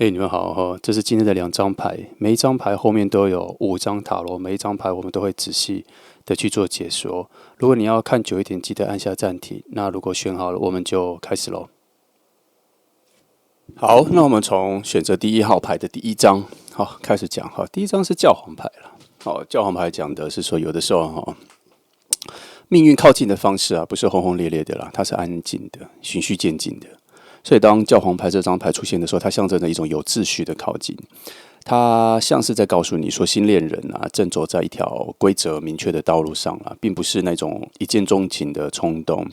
你们好哈，这是今天的2张牌，每一张牌后面都有5张塔罗，每一张牌我们都会仔细的去做解说。如果你要看久一点，记得按下暂停。那如果选好了，我们就开始喽。好，那我们从选择第1号牌的第1张好开始讲哈。第1张是教皇牌了。好，教皇牌讲的是说，有的时候哈，命运靠近的方式啊，不是轰轰烈烈的啦，它是安静的、循序渐进的。所以，当教皇牌这张牌出现的时候，它象征着一种有秩序的靠近。它像是在告诉你说，新恋人啊，正走在一条规则明确的道路上了，并不是那种一见钟情的冲动，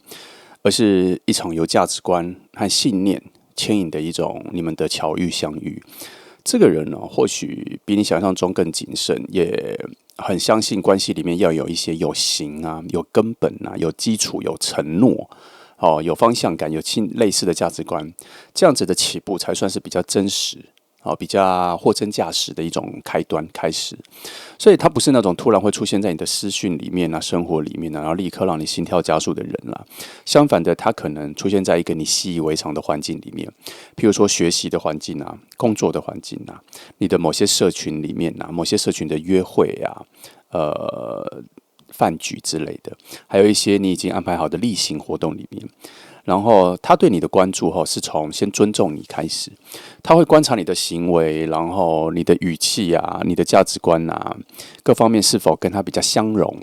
而是一场由价值观和信念牵引的一种你们的巧遇相遇。这个人呢，或许比你想象中更谨慎，也很相信关系里面要有一些有形啊、有根本啊、有基础、有承诺。有方向感，有类似的价值观，这样子的起步才算是比较真实，比较货真价实的一种开始。所以它不是那种突然会出现在你的私讯里面啊、生活里面啊，然后立刻让你心跳加速的人啦。相反的，它可能出现在一个你习以为常的环境里面，譬如说学习的环境啊、工作的环境啊、你的某些社群里面啊、某些社群的约会啊，饭局之类的，还有一些你已经安排好的例行活动里面，然后他对你的关注是从先尊重你开始，他会观察你的行为，然后你的语气啊、你的价值观啊，各方面是否跟他比较相容。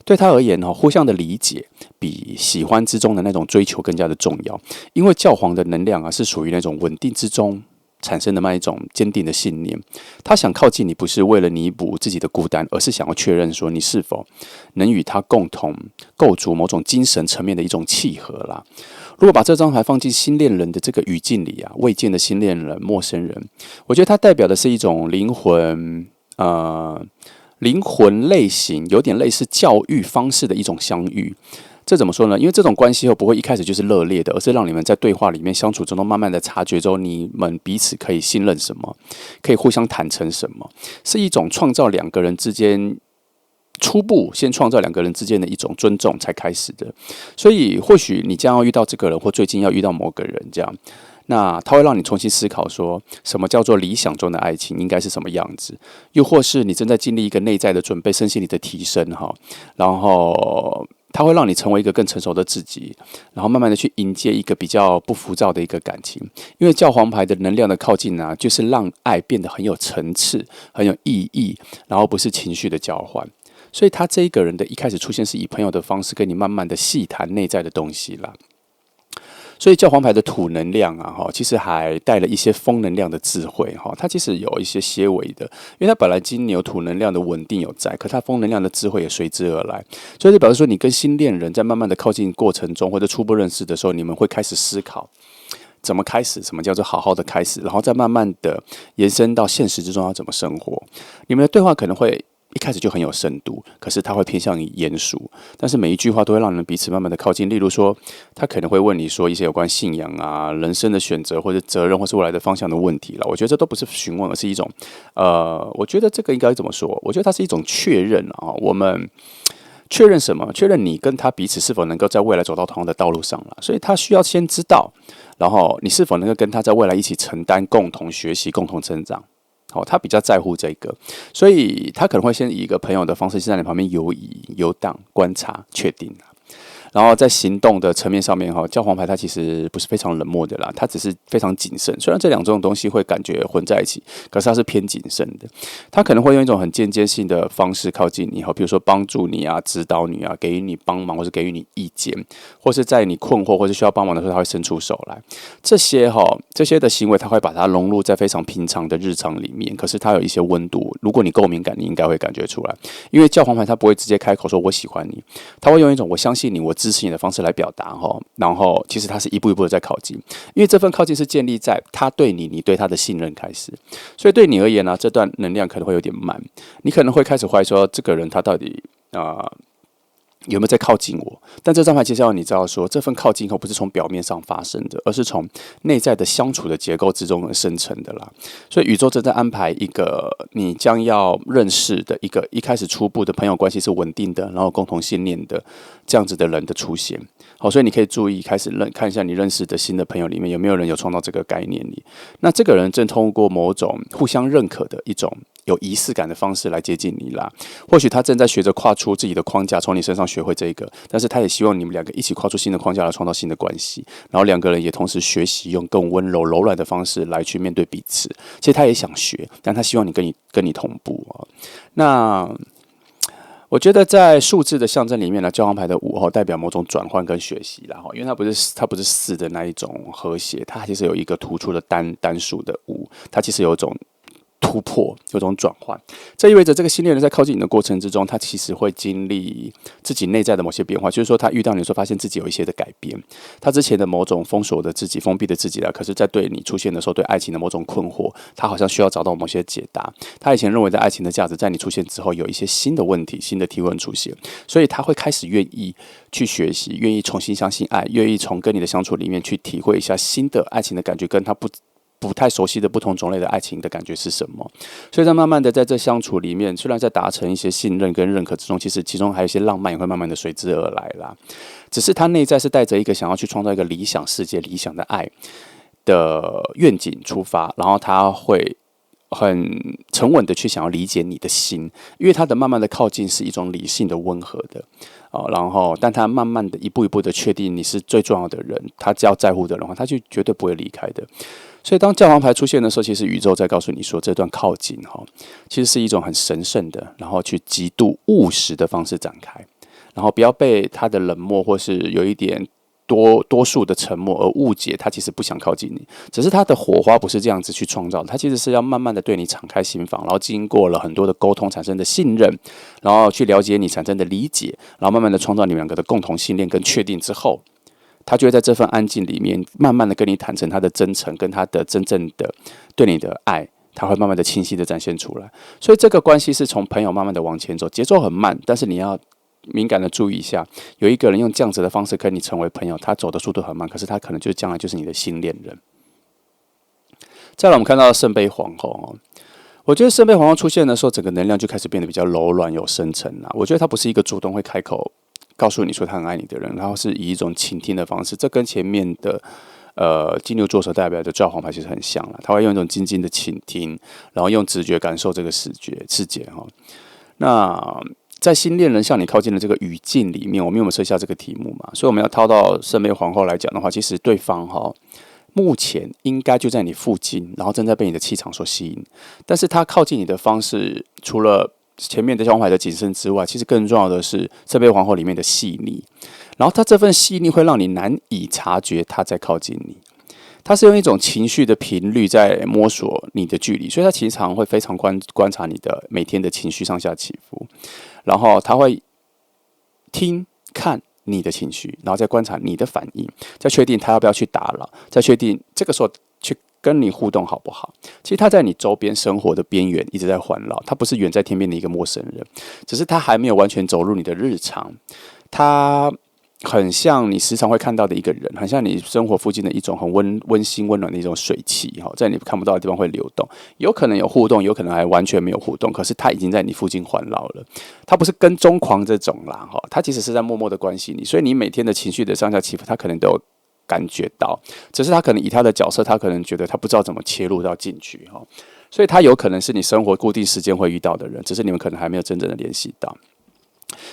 对他而言互相的理解比喜欢之中的那种追求更加的重要，因为教皇的能量啊是属于那种稳定之中产生的那一种坚定的信念，他想靠近你，不是为了弥补自己的孤单，而是想要确认说你是否能与他共同构筑某种精神层面的一种契合啦。如果把这张牌放进新恋人的这个语境里啊，未见的新恋人、陌生人，我觉得它代表的是一种灵魂类型，有点类似教育方式的一种相遇。这怎么说呢？因为这种关系不会一开始就是热烈的，而是让你们在对话里面相处中慢慢的察觉之后，你们彼此可以信任什么，可以互相坦诚什么，是一种创造两个人之间初步先创造两个人之间的一种尊重才开始的。所以或许你将要遇到这个人，或最近要遇到某个人这样。那它会让你重新思考说，什么叫做理想中的爱情应该是什么样子，又或是你正在经历一个内在的准备、身心里的提升然后它会让你成为一个更成熟的自己，然后慢慢的去迎接一个比较不浮躁的一个感情。因为教皇牌的能量的靠近啊，就是让爱变得很有层次、很有意义，然后不是情绪的交换。所以他这一个人的一开始出现是以朋友的方式跟你慢慢的细谈内在的东西啦。所以教皇牌的土能量啊，其实还带了一些风能量的智慧它其实有一些些微的，因为它本来金牛土能量的稳定有在，可它风能量的智慧也随之而来，所以就表示说你跟新恋人在慢慢的靠近过程中，或者初步认识的时候，你们会开始思考怎么开始，什么叫做好好的开始，然后再慢慢的延伸到现实之中要怎么生活。你们的对话可能会一开始就很有深度，可是他会偏向于严肃，但是每一句话都会让人彼此慢慢的靠近。例如说，他可能会问你说一些有关信仰啊、人生的选择或者责任或是未来的方向的问题了。我觉得这都不是询问，而是一种我觉得这个应该怎么说？我觉得它是一种确认啊。我们确认什么？确认你跟他彼此是否能够在未来走到同样的道路上了。所以他需要先知道，然后你是否能够跟他在未来一起承担、共同学习、共同成长。他比较在乎这个，所以他可能会先以一个朋友的方式，先在你旁边游移、游荡、观察、确定。然后在行动的层面上面，教皇牌它其实不是非常冷漠的啦，它只是非常谨慎。虽然这两种东西会感觉混在一起，可是它是偏谨慎的。它可能会用一种很间接性的方式靠近你，比如说帮助你啊、指导你啊、给予你帮忙，或是给予你意见，或是在你困惑或是需要帮忙的时候，他会伸出手来。这些的行为，他会把它融入在非常平常的日常里面。可是它有一些温度，如果你够敏感，你应该会感觉出来。因为教皇牌它不会直接开口说我喜欢你，他会用一种我相信你、我支持你的方式来表达然后其实他是一步一步的在靠近，因为这份靠近是建立在他对你、你对他的信任开始。所以对你而言呢，这段能量可能会有点慢，你可能会开始怀疑说，这个人他到底有没有在靠近我？但这张牌其实要你知道说，这份靠近后不是从表面上发生的，而是从内在的相处的结构之中而生成的啦。所以宇宙正在安排一个你将要认识的一开始初步的朋友关系是稳定的，然后共同信念的这样子的人的出现。好，所以你可以注意开始看一下你认识的新的朋友里面有没有人有创造这个概念里。那这个人正通过某种互相认可的一种有仪式感的方式来接近你啦。或许他正在学着跨出自己的框架，从你身上学会这个，但是他也希望你们两个一起跨出新的框架来创造新的关系，然后两个人也同时学习用更温柔柔软的方式来去面对彼此。其实他也想学，但他希望你跟你同步啊。那我觉得在数字的象征里面呢，教皇牌的5代表某种转换跟学习啦，因为它不是4的那一种和谐，它其实有一个突出的单数的5，它其实有一种突破，有种转换。这意味着这个新恋人在靠近你的过程之中，他其实会经历自己内在的某些变化，就是说他遇到你的时候，发现自己有一些的改变。他之前的某种封锁的自己、封闭的自己啦，可是在对你出现的时候，对爱情的某种困惑，他好像需要找到某些解答。他以前认为的爱情的价值，在你出现之后，有一些新的问题、新的提问出现，所以他会开始愿意去学习，愿意重新相信爱，愿意从跟你的相处里面去体会一下新的爱情的感觉，跟他不太熟悉的不同种类的爱情的感觉是什么？所以在慢慢的在这相处里面，虽然在达成一些信任跟认可之中，其实其中还有一些浪漫也会慢慢的随之而来啦。只是他内在是带着一个想要去创造一个理想世界、理想的爱的愿景出发，然后他会很沉稳的去想要理解你的心，因为他的慢慢的靠近是一种理性的温和的然后但他慢慢的一步一步的确定你是最重要的人，他只要在乎的人的话，他就绝对不会离开的。所以当教皇牌出现的时候，其实宇宙在告诉你说，这段靠近其实是一种很神圣的，然后去极度务实的方式展开，然后不要被他的冷漠或是有一点多数的沉默而误解，他其实不想靠近你，只是他的火花不是这样子去创造的，他其实是要慢慢的对你敞开心房，然后经过了很多的沟通产生的信任，然后去了解你产生的理解，然后慢慢的创造你们两个的共同信念跟确定之后，他就会在这份安静里面，慢慢的跟你坦诚他的真诚跟他的真正的对你的爱，他会慢慢的清晰的展现出来。所以这个关系是从朋友慢慢的往前走，节奏很慢，但是你要敏感的注意一下，有一个人用这样子的方式跟你成为朋友，他走的速度很慢，可是他可能将来就是你的新恋人。再来，我们看到圣杯皇后我觉得圣杯皇后出现的时候，整个能量就开始变得比较柔软有深沉啦。我觉得他不是一个主动会开口告诉你说他很爱你的人，然后是以一种倾听的方式，这跟前面的金牛座所代表的教皇牌其实很像了。他会用一种静静的倾听，然后用直觉感受这个世界那在新恋人向你靠近的这个语境里面，我们有没有设下这个题目嘛？所以我们要套到圣杯皇后来讲的话，其实对方目前应该就在你附近，然后正在被你的气场所吸引，但是他靠近你的方式，除了前面的教皇牌的谨慎之外，其实更重要的是圣杯皇后里面的细腻，然后他这份细腻会让你难以察觉他在靠近你。他是用一种情绪的频率在摸索你的距离，所以他其实常会非常观察你的每天的情绪上下起伏，然后他会听看你的情绪，然后再观察你的反应，再确定他要不要去打扰，再确定这个时候去跟你互动好不好。其实他在你周边生活的边缘一直在环绕，他不是远在天边的一个陌生人，只是他还没有完全走入你的日常。他很像你时常会看到的一个人，很像你生活附近的一种很温馨温暖的一种水汽在你看不到的地方会流动，有可能有互动，有可能还完全没有互动，可是他已经在你附近环绕了。他不是跟踪狂这种啦他其实是在默默的关心你，所以你每天的情绪的上下起伏，他可能都有感觉到，只是他可能以他的角色，他可能觉得他不知道怎么切入到进去所以他有可能是你生活固定时间会遇到的人，只是你们可能还没有真正的联系到。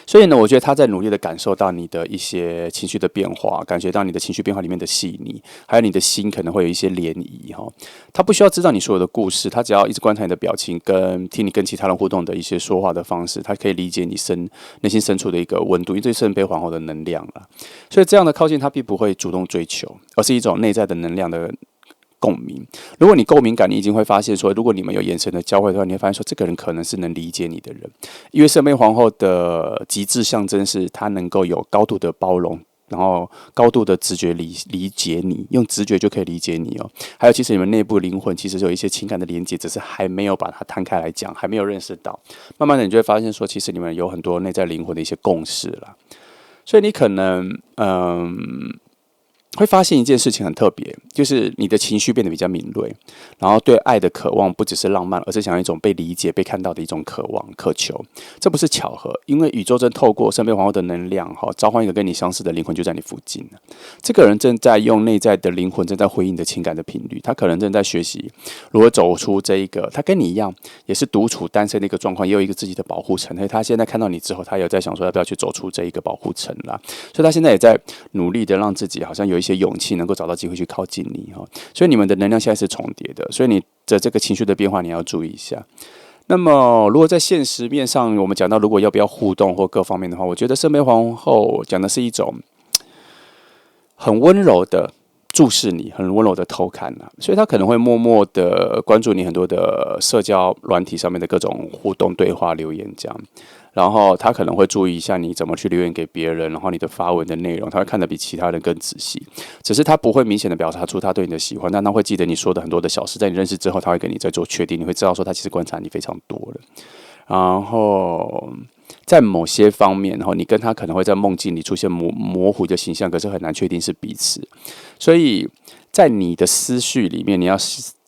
所以呢，我觉得他在努力的感受到你的一些情绪的变化，感觉到你的情绪变化里面的细腻，还有你的心可能会有一些涟漪他不需要知道你所有的故事，他只要一直观察你的表情，跟听你跟其他人互动的一些说话的方式，他可以理解你内心深处的一个温度，因为这是圣杯皇后的能量啦。所以这样的靠近，他并不会主动追求，而是一种内在的能量的共鸣。如果你够敏感，你已经会发现说，如果你们有眼神的交汇的话，你会发现说，这个人可能是能理解你的人。因为圣杯皇后的极致象征是，她能够有高度的包容，然后高度的直觉理解你，用直觉就可以理解你还有，其实你们内部灵魂其实有一些情感的连接，只是还没有把它摊开来讲，还没有认识到。慢慢的，你就会发现说，其实你们有很多内在灵魂的一些共识啦。所以你可能会发现一件事情很特别，就是你的情绪变得比较敏锐，然后对爱的渴望不只是浪漫，而是想要一种被理解、被看到的一种渴望、渴求。这不是巧合，因为宇宙正透过圣杯皇后的能量，召唤一个跟你相似的灵魂就在你附近。这个人正在用内在的灵魂，正在回应你的情感的频率。他可能正在学习如何走出这一个，他跟你一样，也是独处单身的一个状况，也有一个自己的保护层。所以他现在看到你之后，他有在想说要不要去走出这一个保护层啦。所以他现在也在努力的让自己好像有一些勇气，能够找到机会去靠近你。所以你们的能量现在是重叠的，所以你的这个情绪的变化你要注意一下。那么，如果在现实面上，我们讲到如果要不要互动或各方面的话，我觉得圣杯皇后讲的是一种很温柔的注视你，很温柔的偷看所以他可能会默默的关注你很多的社交软体上面的各种互动、对话、留言这样。然后他可能会注意一下你怎么去留言给别人，然后你的发文的内容，他会看得比其他人更仔细。只是他不会明显的表达出他对你的喜欢，但他会记得你说的很多的小事，在你认识之后，他会跟你再做确定，你会知道说他其实观察你非常多了。然后在某些方面，你跟他可能会在梦境里出现模糊的形象，可是很难确定是彼此。所以在你的思绪里面，你要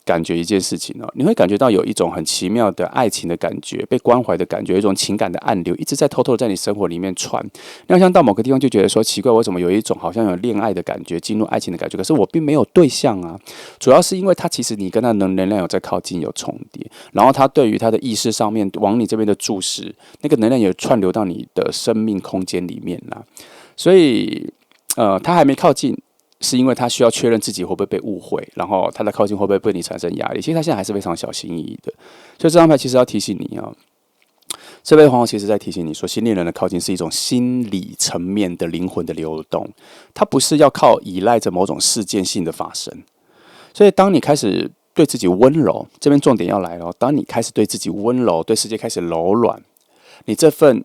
感觉一件事情你会感觉到有一种很奇妙的爱情的感觉，被关怀的感觉，一种情感的暗流一直在偷偷在你生活里面传。你好像到某个地方就觉得说奇怪，为什么有一种好像有恋爱的感觉，进入爱情的感觉，可是我并没有对象啊。主要是因为他其实你跟他的能量有在靠近，有重叠，然后他对于他的意识上面往你这边的注视，那个能量也串流到你的生命空间里面啦。所以他还没靠近，是因为他需要确认自己会不会被误会，然后他的靠近会不会对你产生压力。其实他现在还是非常小心翼翼的，所以这张牌其实要提醒你这位皇后其实在提醒你说，新恋人的靠近是一种心理层面的灵魂的流动，它不是要靠依赖着某种事件性的发生。所以当你开始对自己温柔，这边重点要来了，当你开始对自己温柔，对世界开始柔软，你这份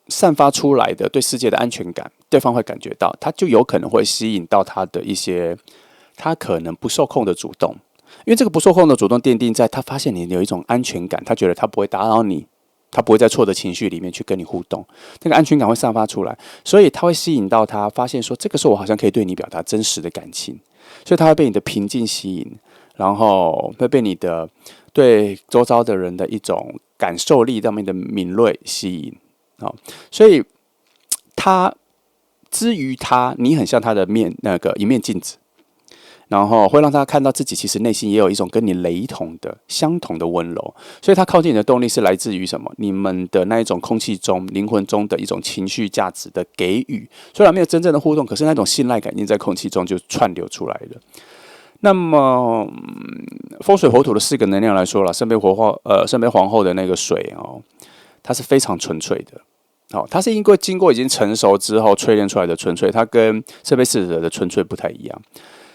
散发出来的对世界的安全感，对方会感觉到，他就有可能会吸引到他的一些他可能不受控的主动。因为这个不受控的主动奠定在他发现你有一种安全感，他觉得他不会打扰你，他不会在错的情绪里面去跟你互动，那个安全感会散发出来，所以他会吸引到他发现说，这个时候我好像可以对你表达真实的感情，所以他会被你的平静吸引，然后会被你的对周遭的人的一种感受力上面的敏锐吸引。所以他之于他，你很像他的一面镜子，然后会让他看到自己其实内心也有一种跟你雷同的相同的温柔。所以他靠近你的动力是来自于什么？你们的那一种空气中灵魂中的一种情绪价值的给予，虽然没有真正的互动，可是那种信赖感已经在空气中就串流出来了。那么风水火土的4个能量来说了，圣杯皇后的那个水它是非常纯粹的。它是因为经过已经成熟之后淬炼出来的纯粹，它跟圣杯侍者的纯粹不太一样，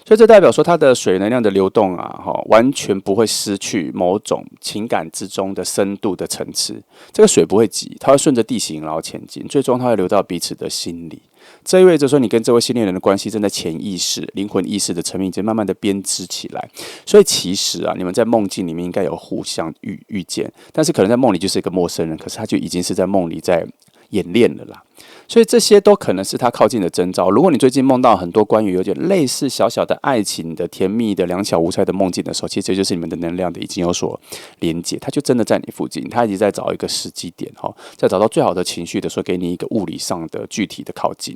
所以这代表说它的水能量的流动完全不会失去某种情感之中的深度的层次。这个水不会急，它会顺着地形然后前进，最终它会流到彼此的心里。这意味着说，你跟这位新恋人的关系正在潜意识、灵魂意识的层面已经慢慢的编织起来。所以其实你们在梦境里面应该有互相遇见，但是可能在梦里就是一个陌生人，可是他就已经是在梦里在演练了啦。所以这些都可能是他靠近的征兆。如果你最近梦到很多关于有点类似小小的爱情的甜蜜的两小无猜的梦境的时候，其实这就是你们的能量的已经有所连接，他就真的在你附近，他已经在找一个时机点在找到最好的情绪的时候，给你一个物理上的具体的靠近。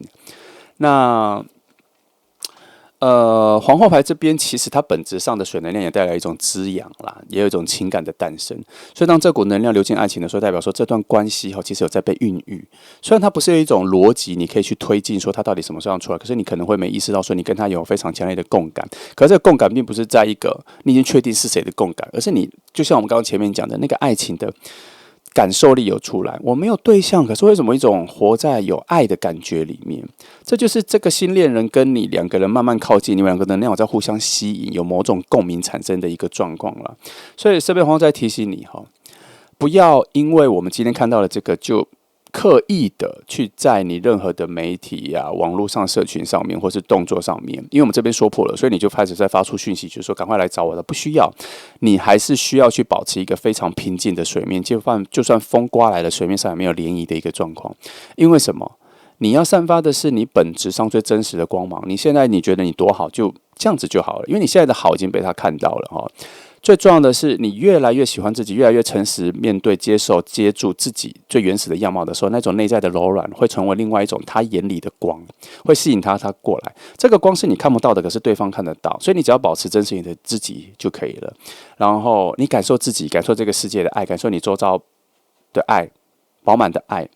那皇后牌这边其实它本质上的水能量也带来一种滋养啦，也有一种情感的诞生。所以当这股能量流进爱情的时候，代表说这段关系其实有在被孕育。虽然它不是有一种逻辑，你可以去推进说它到底什么时候出来，可是你可能会没意识到说你跟他有非常强烈的共感。可是这个共感并不是在一个你已经确定是谁的共感，而是你就像我们刚刚前面讲的那个爱情的感受力有出来，我没有对象，可是为什么一种活在有爱的感觉里面？这就是这个新恋人跟你两个人慢慢靠近，你们两个能量在互相吸引，有某种共鸣产生的一个状况了。所以圣杯皇后在提醒你不要因为我们今天看到的这个就刻意的去在你任何的媒体网络上、社群上面，或是动作上面，因为我们这边说破了，所以你就开始在发出讯息，就是说赶快来找我的，不需要，你还是需要去保持一个非常平静的水面，就算风刮来了，水面上也没有涟漪的一个状况。因为什么？你要散发的是你本质上最真实的光芒。你现在你觉得你多好，就这样子就好了，因为你现在的好已经被他看到了哈。最重要的是，你越来越喜欢自己，越来越诚实面对、接受、接住自己最原始的样貌的时候，那种内在的柔软会成为另外一种他眼里的光，会吸引他过来。这个光是你看不到的，可是对方看得到，所以你只要保持真实你的自己就可以了。然后你感受自己，感受这个世界的爱，感受你周遭的爱，饱满的爱，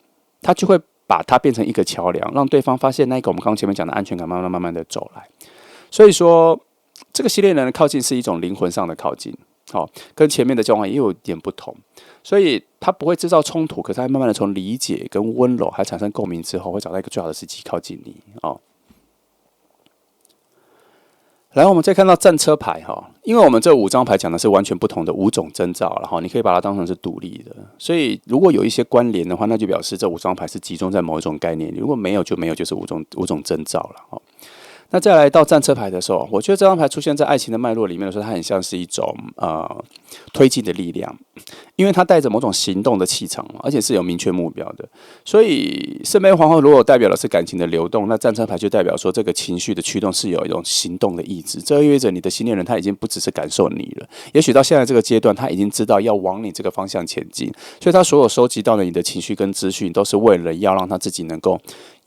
他就会把它变成一个桥梁，让对方发现那个我们刚刚前面讲的安全感，慢慢的走来。所以说，这个系列人的靠近是一种灵魂上的靠近，跟前面的交往也有点不同，所以它不会制造冲突，可是它慢慢的从理解跟温柔还产生共鸣之后，会找到一个最好的时机靠近你然后我们再看到战车牌因为我们这5张牌讲的是完全不同的5种征兆，然后你可以把它当成是独立的，所以如果有一些关联的话，那就表示这5张牌是集中在某一种概念，如果没有就没有，就是5种征兆了那再来到战车牌的时候，我觉得这张牌出现在爱情的脉络里面的时候，它很像是一种推进的力量，因为它带着某种行动的气场嘛，而且是有明确目标的。所以圣杯皇后如果代表的是感情的流动，那战车牌就代表说这个情绪的驱动是有一种行动的意志，这意味着你的心恋人他已经不只是感受你了，也许到现在这个阶段他已经知道要往你这个方向前进，所以他所有收集到的你的情绪跟资讯，都是为了要让他自己能够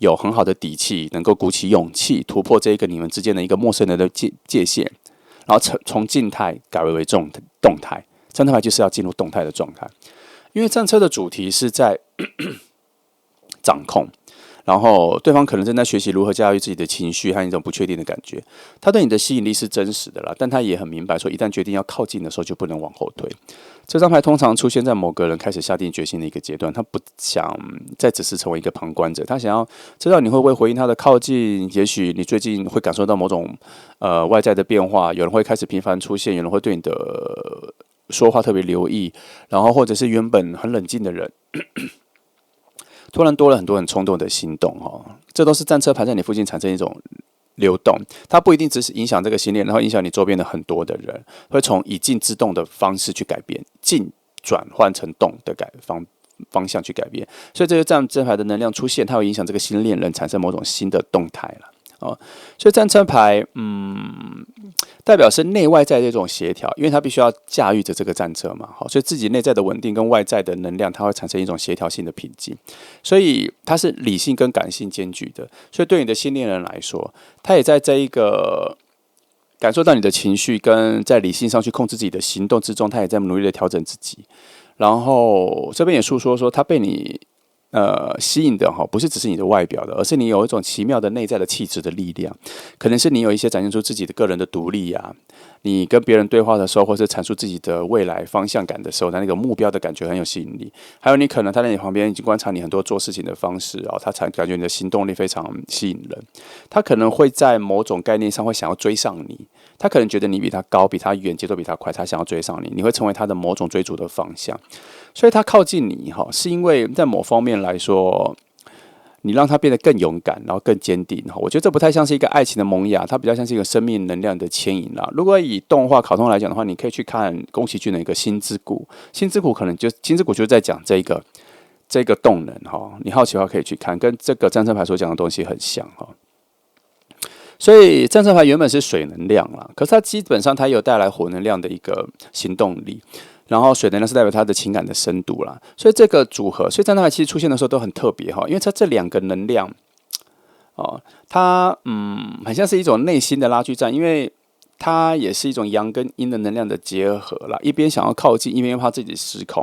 有很好的底气，能够鼓起勇气突破这个你们之间的一个陌生人的界限，然后从静态改为动态。战车牌就是要进入动态的状态，因为战车的主题是在掌控，然后对方可能正在学习如何驾驭自己的情绪和一种不确定的感觉。他对你的吸引力是真实的啦，但他也很明白说，一旦决定要靠近的时候，就不能往后退。这张牌通常出现在某个人开始下定决心的一个阶段，他不想再只是成为一个旁观者，他想要知道你会不会回应他的靠近。也许你最近会感受到某种外在的变化，有人会开始频繁出现，有人会对你的说话特别留意，然后或者是原本很冷静的人突然多了很多很冲动的心动这都是战车牌在你附近产生一种流动，它不一定只是影响这个心念，然后影响你周边的很多的人，会从以静制动的方式去改变，静转换成动的方向去改变，所以这个战车牌的能量出现，它会影响这个新恋人产生某种新的动态了。所以战车牌，代表是内外在的这种协调，因为它必须要驾驭着这个战车嘛，所以自己内在的稳定跟外在的能量，它会产生一种协调性的平静，所以它是理性跟感性兼具的。所以对你的新恋人来说，他也在这一个感受到你的情绪跟在理性上去控制自己的行动之中，他也在努力的调整自己。然后这边也诉说他被你吸引的不是只是你的外表的，而是你有一种奇妙的内在的气质的力量，可能是你有一些展现出自己的个人的独立啊，你跟别人对话的时候，或是阐述自己的未来方向感的时候，那个目标的感觉很有吸引力。还有你可能他在你旁边已经观察你很多做事情的方式他感觉你的行动力非常吸引人，他可能会在某种概念上会想要追上你，他可能觉得你比他高比他远，节奏比他快，他想要追上你，你会成为他的某种追逐的方向。所以他靠近你是因为在某方面来说，你让他变得更勇敢，然后更坚定。我觉得这不太像是一个爱情的萌芽，它比较像是一个生命能量的牵引啦。如果以动画卡通来讲的话，你可以去看宫崎骏的一个《星之谷》，《星之谷》可能星之谷就是在讲这个动能你好奇的话可以去看，跟这个战车牌所讲的东西很像所以战车牌原本是水能量啦，可是它基本上它有带来火能量的一个行动力。然后水能量是代表他的情感的深度啦，所以这个组合，所以战车牌其实出现的时候都很特别因为它这2个能量它很像是一种内心的拉锯战，因为它也是一种阳跟阴的能量的结合啦，一边想要靠近，一边又怕自己失控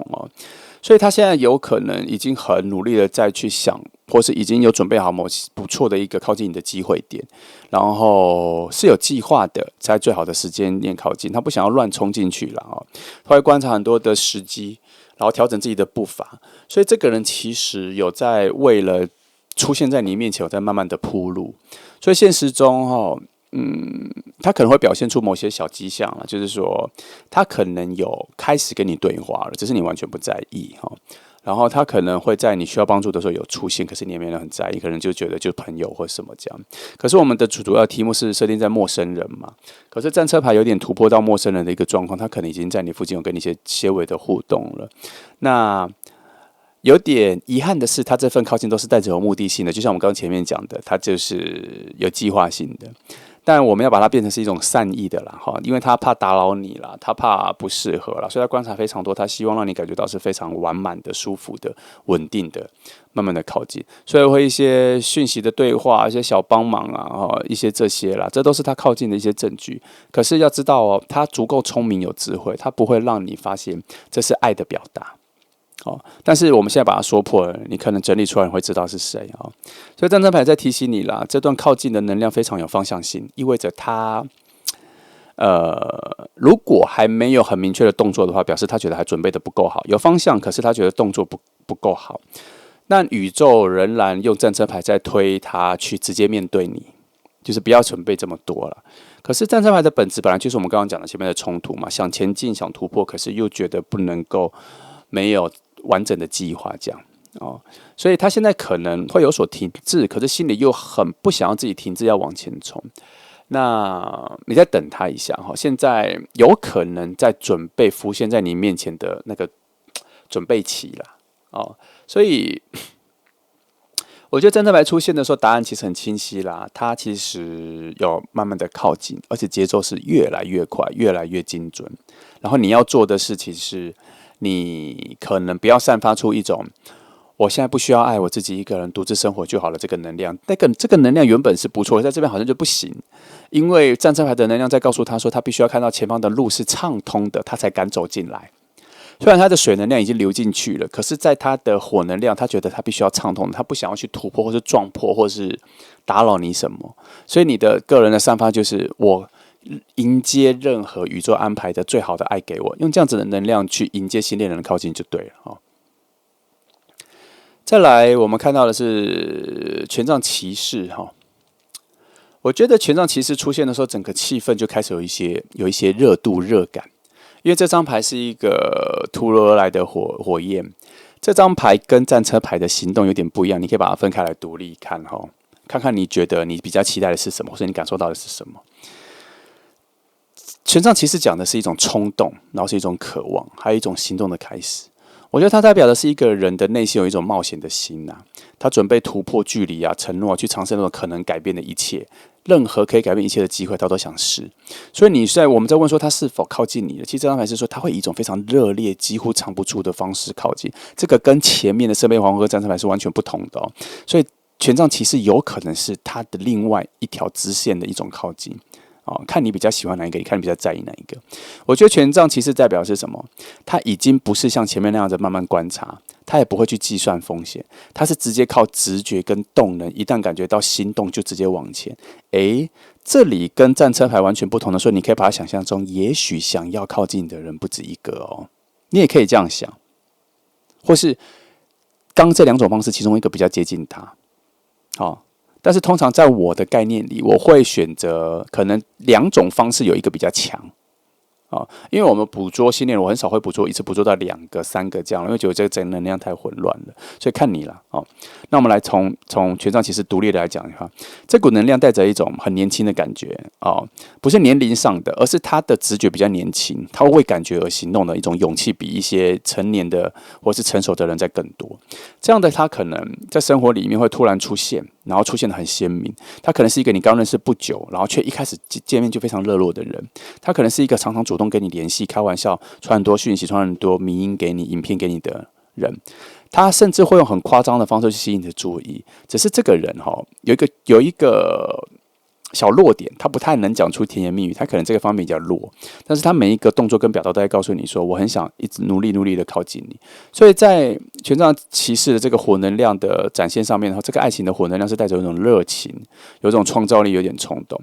所以他现在有可能已经很努力的再去想，或是已经有准备好某不错的一个靠近你的机会点，然后是有计划的，在最好的时间点靠近，他不想要乱冲进去了他会观察很多的时机，然后调整自己的步伐，所以这个人其实有在为了出现在你面前，有在慢慢的铺路，所以现实中他可能会表现出某些小迹象了，就是说他可能有开始跟你对话了，只是你完全不在意然后他可能会在你需要帮助的时候有出现，可是你也没有很在意，可能就觉得就是朋友或什么这样。可是我们的主要题目是设定在陌生人嘛，可是战车牌有点突破到陌生人的一个状况，他可能已经在你附近有跟你一些微的互动了。那有点遗憾的是，他这份靠近都是带着有目的性的，就像我们刚刚前面讲的，他就是有计划性的。但我们要把它变成是一种善意的啦，哈，因为他怕打扰你啦，他怕不适合啦，所以他观察非常多，他希望让你感觉到是非常完满的、舒服的、稳定的，慢慢的靠近。所以会一些讯息的对话、一些小帮忙啊，一些这些啦，这都是他靠近的一些证据。可是要知道哦，他足够聪明有智慧，他不会让你发现这是爱的表达。但是我们现在把它说破了，你可能整理出来你会知道是谁啊。所以战争牌在提醒你啦，这段靠近的能量非常有方向性，意味着他如果还没有很明确的动作的话，表示他觉得还准备的不够好，有方向，可是他觉得动作不够好。那宇宙仍然用战车牌在推他去直接面对你，就是不要准备这么多了。可是战车牌的本质本来就是我们刚刚讲的前面的冲突嘛，想前进想突破，可是又觉得不能够没有完整的计划这样所以他现在可能会有所停滞，可是心里又很不想要自己停滞，要往前冲。那你再等他一下现在有可能在准备浮现在你面前的那个准备期啦所以我觉得战车牌出现的时候，答案其实很清晰啦，它其实有慢慢的靠近，而且节奏是越来越快，越来越精准。然后你要做的事情是，你可能不要散发出一种我现在不需要爱，我自己一个人独自生活就好了这个能量。这个能量原本是不错的，在这边好像就不行，因为战车牌的能量在告诉他说，他必须要看到前方的路是畅通的，他才敢走进来。虽然他的水能量已经流进去了，可是在他的火能量，他觉得他必须要畅通，他不想要去突破或是撞破或是打扰你什么。所以你的个人的散发就是我迎接任何宇宙安排的最好的爱给我，用这样子的能量去迎接新恋人的靠近就对了再来，我们看到的是权杖骑士我觉得权杖骑士出现的时候，整个气氛就开始有一些热度热感。因为这张牌是一个突如而来的火焰，这张牌跟战车牌的行动有点不一样，你可以把它分开来独立看看看你觉得你比较期待的是什么，或者你感受到的是什么。权杖其实讲的是一种冲动，然后是一种渴望，还有一种行动的开始。我觉得它代表的是一个人的内心有一种冒险的心他准备突破距离承诺去尝试那种可能改变的一切。任何可以改变一切的机会，他都想试。所以我们在问说他是否靠近你了，其实这张牌是说他会以一种非常热烈、几乎藏不住的方式靠近。这个跟前面的圣杯皇后和战车牌是完全不同的所以权杖骑士有可能是他的另外一条支线的一种靠近。看你比较喜欢哪一个，看你比较在意哪一个。我觉得权杖骑士代表的是什么？他已经不是像前面那样子慢慢观察，他也不会去计算风险，他是直接靠直觉跟动能，一旦感觉到心动就直接往前。这里跟战车牌完全不同的时候，你可以把它想象中，也许想要靠近的人不止一个你也可以这样想，或是刚这两种方式其中一个比较接近他。但是通常在我的概念里，我会选择可能两种方式有一个比较强因为我们捕捉新恋人，我很少会一次捕捉到2个、3个这样，因为觉得这个整能量太混乱了，所以看你了那我们来从权杖骑士独立的来讲一下，这股能量带着一种很年轻的感觉不是年龄上的，而是他的直觉比较年轻，他会为感觉而行动的一种勇气，比一些成年的或是成熟的人在更多。这样的他可能在生活里面会突然出现，然后出现的很鲜明。他可能是一个你刚认识不久，然后却一开始见面就非常热络的人。他可能是一个常常主动跟你联系、开玩笑、传很多讯息、传很多迷因给你、影片给你的人。他甚至会用很夸张的方式去吸引你的注意。只是这个人有一个小弱点，他不太能讲出甜言蜜语，他可能这个方面比较弱，但是他每一个动作跟表达都在告诉你说，我很想一直努力的靠近你。所以在权杖骑士的这个火能量的展现上面，这个爱情的火能量是带着一种热情，有一种创造力，有点冲动。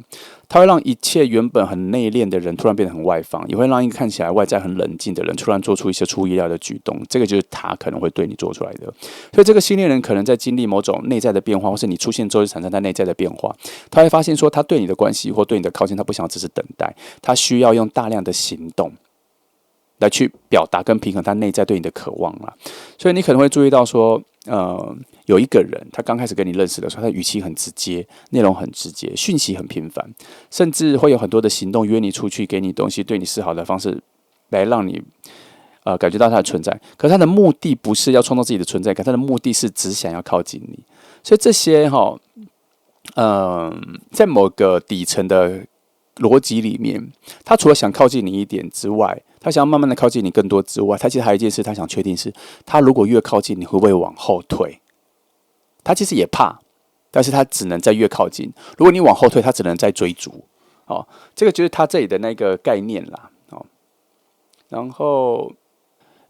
它会让一切原本很内敛的人突然变得很外放，也会让一个看起来外在很冷静的人突然做出一些出乎意料的举动。这个就是他可能会对你做出来的。所以这个新恋人可能在经历某种内在的变化，或是你出现之后就产生他内在的变化。他会发现说，他对你的关系或对你的靠近，他不想要只是等待，他需要用大量的行动来去表达跟平衡他内在对你的渴望所以你可能会注意到说，有一个人他刚开始跟你认识的时候，他的语气很直接，内容很直接，讯息很频繁，甚至会有很多的行动约你出去，给你东西，对你示好的方式来让你感觉到他的存在。可是他的目的不是要创造自己的存在感，他的目的是只想要靠近你。所以这些在某个底层的逻辑里面，他除了想靠近你一点之外，他想要慢慢的靠近你更多之外，他其实还有一件事，他想确定是，他如果越靠近，你会不会往后退？他其实也怕，但是他只能再越靠近。如果你往后退，他只能再追逐。这个就是他这里的那个概念啦。然后，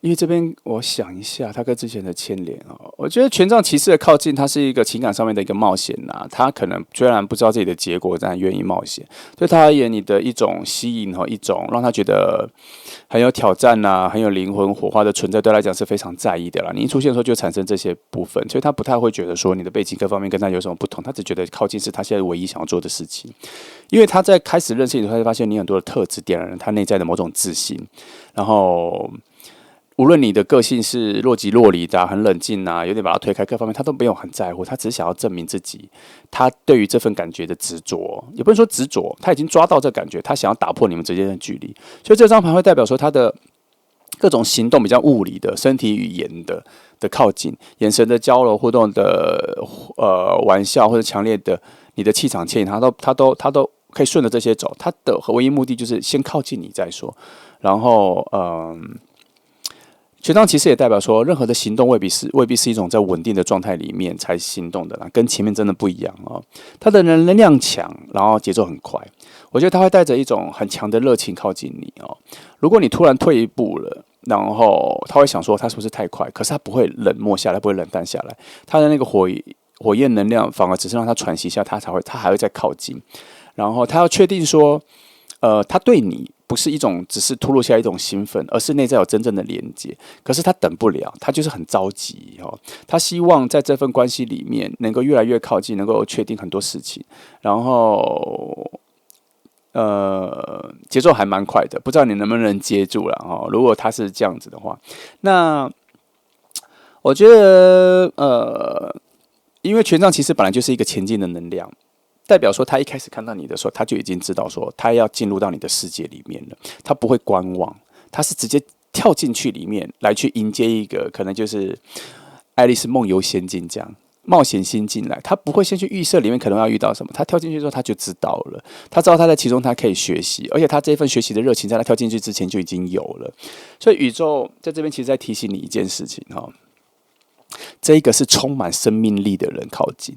因为这边我想一下，他跟之前的牵连我觉得权杖骑士的靠近，它是一个情感上面的一个冒险呐。他可能虽然不知道自己的结果，但愿意冒险。对他而言，你的一种吸引和一种让他觉得很有挑战呐，很有灵魂火花的存在，对他来讲是非常在意的啦。你一出现的时候就产生这些部分，所以他不太会觉得说你的背景各方面跟他有什么不同，他只觉得靠近是他现在唯一想要做的事情。因为他在开始认识你的时候，他就发现你很多的特质点燃了他内在的某种自信，然后无论你的个性是若即若离的很冷静有点把他推开，各方面他都没有很在乎，他只是想要证明自己，他对于这份感觉的执着，也不能说执着，他已经抓到这感觉，他想要打破你们之间的距离。所以这张牌会代表说他的各种行动比较物理的、身体语言的靠近，眼神的交流、互动的玩笑或者强烈的你的气场牵引，他都可以顺着这些走。他的唯一目的就是先靠近你再说。然后权杖骑士也代表说，任何的行动未必是一种在稳定的状态里面才行动的啦，跟前面真的不一样他的能量强，然后节奏很快。我觉得他会带着一种很强的热情靠近你如果你突然退一步了，然后他会想说他是不是太快？可是他不会冷漠下来，不会冷淡下来。他的那个火焰能量反而只是让他喘息一下，他还会再靠近。然后他要确定说，他对你不是一种只是突如其来一种兴奋，而是内在有真正的连接。可是他等不了，他就是很着急他希望在这份关系里面能够越来越靠近，能够确定很多事情。然后节奏还蛮快的，不知道你能不能接住了如果他是这样子的话，那我觉得因为权杖其实本来就是一个前进的能量，代表说他一开始看到你的时候，他就已经知道说他要进入到你的世界里面了，他不会观望，他是直接跳进去里面来去迎接一个可能就是爱丽丝梦游仙境这样。冒险心进来，他不会先去预设里面可能要遇到什么，他跳进去之后他就知道了，他知道他在其中他可以学习，而且他这份学习的热情在他跳进去之前就已经有了。所以宇宙在这边其实在提醒你一件事情这一个是充满生命力的人靠近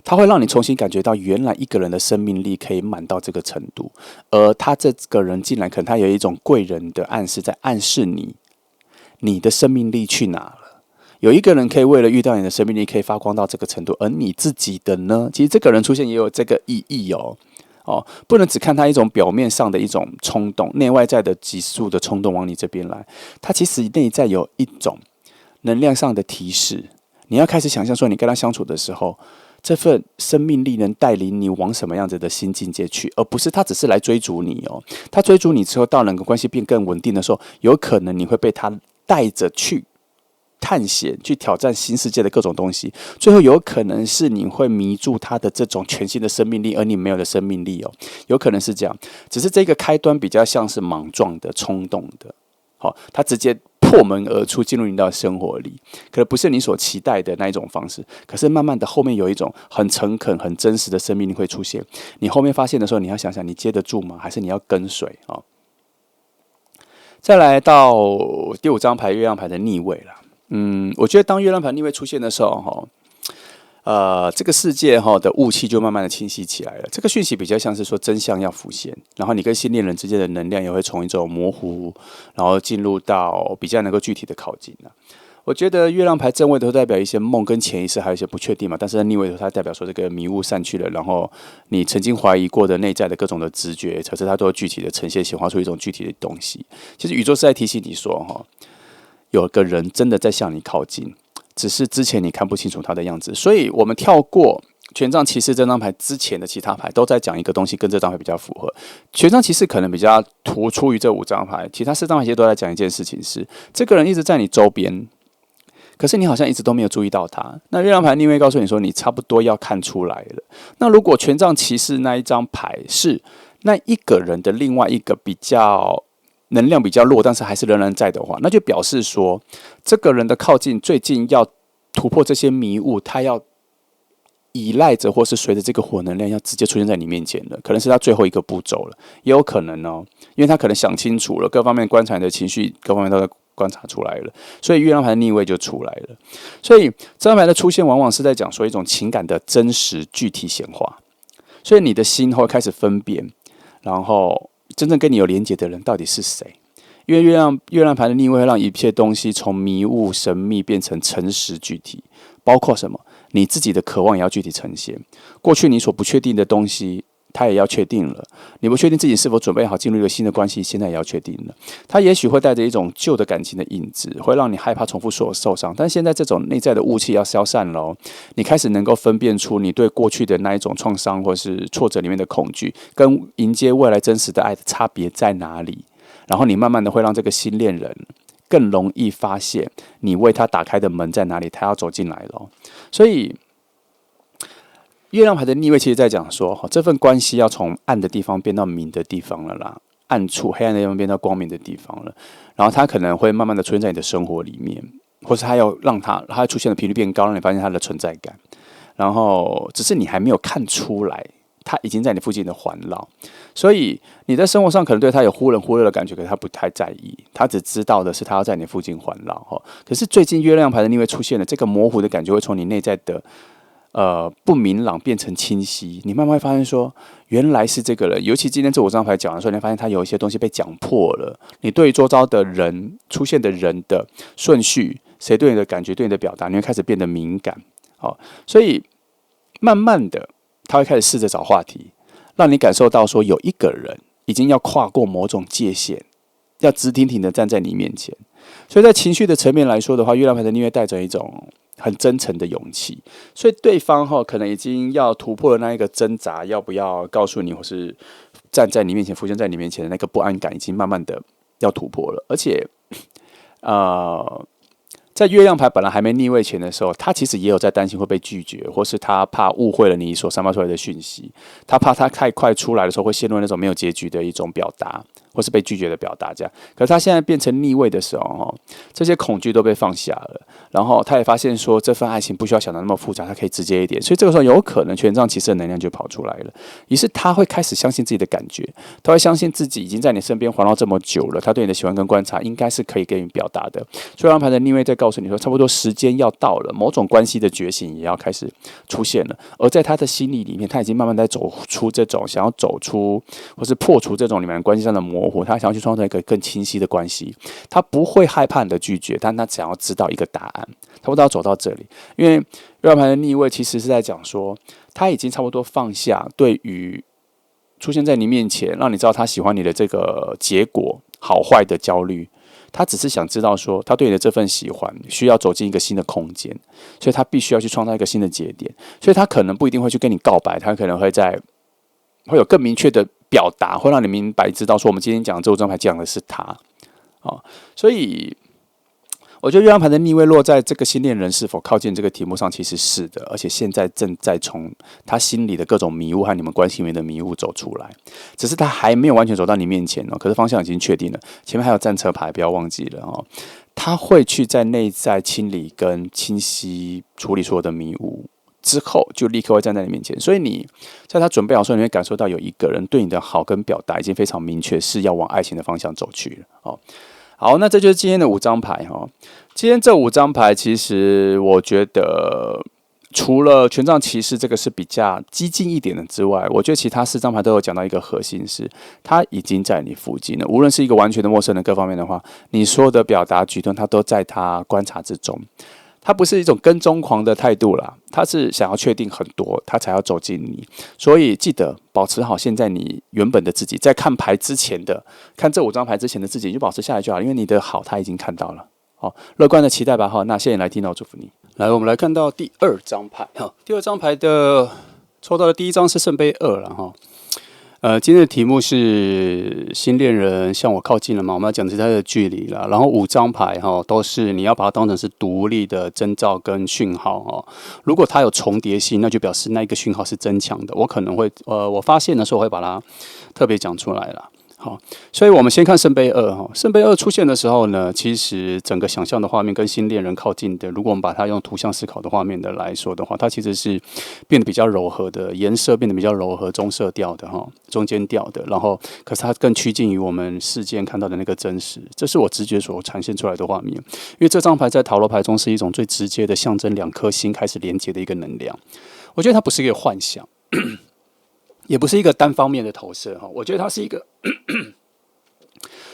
他会让你重新感觉到原来一个人的生命力可以满到这个程度，而他这个人进来可能他有一种贵人的暗示，在暗示你的生命力去哪了。有一个人可以为了遇到你的生命力可以发光到这个程度，而你自己的呢？其实这个人出现也有这个意义不能只看他一种表面上的一种冲动，内外在的急速的冲动往你这边来，他其实内在有一种能量上的提示。你要开始想象说，你跟他相处的时候，这份生命力能带领你往什么样子的新境界去，而不是他只是来追逐你他追逐你之后，到两个关系变更稳定的时候，有可能你会被他带着去探险，去挑战新世界的各种东西，最后有可能是你会迷住他的这种全新的生命力，而你没有的生命力有可能是这样。只是这个开端比较像是莽撞的、冲动的，他直接破门而出进入你的生活里，可能不是你所期待的那一种方式。可是慢慢的后面有一种很诚恳、很真实的生命力会出现。你后面发现的时候，你要想想你接得住吗？还是你要跟随再来到第5张牌月亮牌的逆位了。我觉得当月亮牌逆位出现的时候，这个世界的雾气就慢慢的清晰起来了。这个讯息比较像是说真相要浮现，然后你跟新恋人之间的能量也会从一种模糊，然后进入到比较能够具体的靠近我觉得月亮牌正位都代表一些梦跟潜意识，还有一些不确定嘛。但是在逆位的时候，它代表说这个迷雾散去了，然后你曾经怀疑过的内在的各种的直觉，可是它都会具体的呈现，显化出一种具体的东西。其实宇宙是在提醒你说有个人真的在向你靠近，只是之前你看不清楚他的样子。所以我们跳过权杖骑士这张牌之前的其他牌，都在讲一个东西跟这张牌比较符合。权杖骑士可能比较突出于这5张牌，其他4张牌其实都在讲一件事情是，这个人一直在你周边，可是你好像一直都没有注意到他。那月亮牌逆位告诉你说，你差不多要看出来了。那如果权杖骑士那一张牌是那一个人的另外一个比较能量比较弱，但是还是仍然在的话，那就表示说，这个人的靠近最近要突破这些迷雾，他要依赖着或是随着这个火能量要直接出现在你面前了，可能是他最后一个步骤了，也有可能哦，因为他可能想清楚了，各方面观察你的情绪，各方面都在观察出来了，所以月亮牌的逆位就出来了。所以这张牌的出现，往往是在讲说一种情感的真实具体显化，所以你的心会开始分辨，然后真正跟你有连结的人到底是谁。因为月亮牌的逆位会让一切东西从迷雾神秘变成诚实具体，包括什么？你自己的渴望也要具体呈现。过去你所不确定的东西，它也要确定了。你不确定自己是否准备好进入一个新的关系，现在也要确定了。它也许会带着一种旧的感情的影子，会让你害怕重复所受伤。但现在这种内在的雾气要消散了，你开始能够分辨出你对过去的那一种创伤或是挫折里面的恐惧，跟迎接未来真实的爱的差别在哪里。然后你慢慢的会让这个新恋人更容易发现你为他打开的门在哪里，他要走进来了。所以月亮牌的逆位其实在讲说，这份关系要从暗的地方变到明的地方了啦，暗处黑暗的地方变到光明的地方了。然后他可能会慢慢的出现在你的生活里面，或是他要让他出现的频率变高，让你发现他的存在感。然后只是你还没有看出来，他已经在你附近的环绕。所以你在生活上可能对他有忽冷忽热的感觉，可是他不太在意，他只知道的是他要在你附近环绕。可是最近月亮牌的逆位出现了，这个模糊的感觉会从你内在的不明朗变成清晰，你慢慢会发现说，原来是这个人。尤其今天这5张牌讲的时候，你会发现他有一些东西被讲破了。你对于周遭的人出现的人的顺序，谁对你的感觉、对你的表达，你会开始变得敏感。所以慢慢的，他会开始试着找话题。让你感受到说，有一个人已经要跨过某种界限，要直挺挺的站在你面前。所以在情绪的层面来说的话，月亮牌的逆位带着一种很真诚的勇气，所以对方可能已经要突破了那一个挣扎，要不要告诉你，或是站在你面前、浮现在你面前的那个不安感，已经慢慢的要突破了。而且，在月亮牌本来还没逆位前的时候，他其实也有在担心会被拒绝，或是他怕误会了你所散发出来的讯息，他怕他太快出来的时候会陷入那种没有结局的一种表达，或是被拒绝的表达这样。可是他现在变成逆位的时候，这些恐惧都被放下了，然后他也发现说，这份爱情不需要想得那么复杂，他可以直接一点。所以这个时候有可能权杖骑士的能量就跑出来了，于是他会开始相信自己的感觉，他会相信自己已经在你身边环绕这么久了，他对你的喜欢跟观察应该是可以给你表达的。所以让牌的逆位在告诉你说，差不多时间要到了，某种关系的觉醒也要开始出现了。而在他的心里面，他已经慢慢在走出这种想要走出或是破除这种你们关系上的模糊，他想要去创造一个更清晰的关系。他不会害怕你的拒绝，但他想要知道一个答案。他不知道走到这里，因为月亮牌的逆位其实是在讲说，他已经差不多放下对于出现在你面前，让你知道他喜欢你的这个结果好坏的焦虑。他只是想知道说，他对你的这份喜欢需要走进一个新的空间，所以他必须要去创造一个新的节点。所以他可能不一定会去跟你告白，他可能会有更明确的表达，会让你明白知道说，我们今天讲的这5张牌讲的是他。所以我觉得月亮牌的逆位落在这个新恋人是否靠近这个题目上，其实是的，而且现在正在从他心里的各种迷雾和你们关系里面的迷雾走出来，只是他还没有完全走到你面前可是方向已经确定了，前面还有战车牌，不要忘记了他会去在内在清理跟清晰处理所有的迷雾之后，就立刻会站在你面前。所以你在他准备好的时候，你会感受到有一个人对你的好跟表达已经非常明确，是要往爱情的方向走去了。好，那这就是今天的5张牌今天这5张牌，其实我觉得除了权杖骑士这个是比较激进一点的之外，我觉得其他4张牌都有讲到一个核心是，他已经在你附近了。无论是一个完全的陌生人，各方面的话，你所有的表达举动，他都在他观察之中。他不是一种跟踪狂的态度啦，他是想要确定很多，他才要走进你。所以记得保持好现在你原本的自己，在看牌之前的，看这5张牌之前的自己，你就保持下来就好，因为你的好他已经看到了。乐观的期待吧。那谢谢你来听到，祝福你。来，我们来看到第2张牌。第2张牌的抽到的第1张是圣杯2了今天的题目是新恋人向我靠近了吗？我们要讲的是它的距离啦。然后5张牌都是你要把它当成是独立的征兆跟讯号如果它有重叠性，那就表示那一个讯号是增强的。我可能会我发现的时候我会把它特别讲出来啦。好，所以我们先看圣杯二哈。圣杯二出现的时候呢，其实整个想象的画面跟新恋人靠近的，如果我们把它用图像思考的画面的来说的话，它其实是变得比较柔和的，颜色变得比较柔和，中色调的哈，中间调的。然后，可是它更趋近于我们事件看到的那个真实，这是我直觉所呈现出来的画面。因为这张牌在塔罗牌中是一种最直接的象征两颗心开始连接的一个能量。我觉得它不是一个幻想。也不是一个单方面的投射哈，我觉得它是一个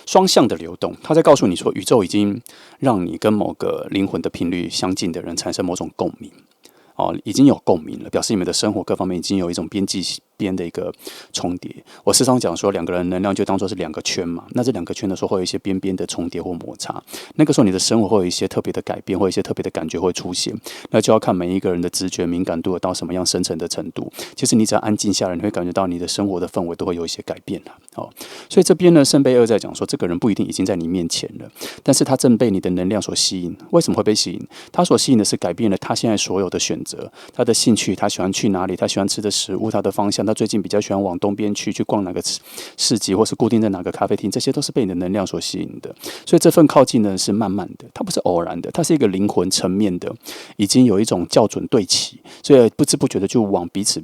双向的流动。它在告诉你说，宇宙已经让你跟某个灵魂的频率相近的人产生某种共鸣，已经有共鸣了，表示你们的生活各方面已经有一种边际边的一个重叠。我时常讲说，两个人能量就当作是两个圈嘛，那这两个圈的时候会有一些边边的重叠或摩擦，那个时候你的生活会有一些特别的改变，或一些特别的感觉会出现，那就要看每一个人的直觉敏感度到什么样深层的程度。其实你只要安静下来，你会感觉到你的生活的氛围都会有一些改变了。所以这边呢，圣杯二在讲说，这个人不一定已经在你面前了，但是他正被你的能量所吸引。为什么会被吸引？他所吸引的是改变了他现在所有的选择，他的兴趣，他喜欢去哪里，他喜欢吃的食物，他的方向，他最近比较喜欢往东边去逛哪个市集，或是固定在哪个咖啡厅，这些都是被你的能量所吸引的。所以这份靠近呢是慢慢的，它不是偶然的，它是一个灵魂层面的，已经有一种校准对齐，所以不知不觉的就往彼此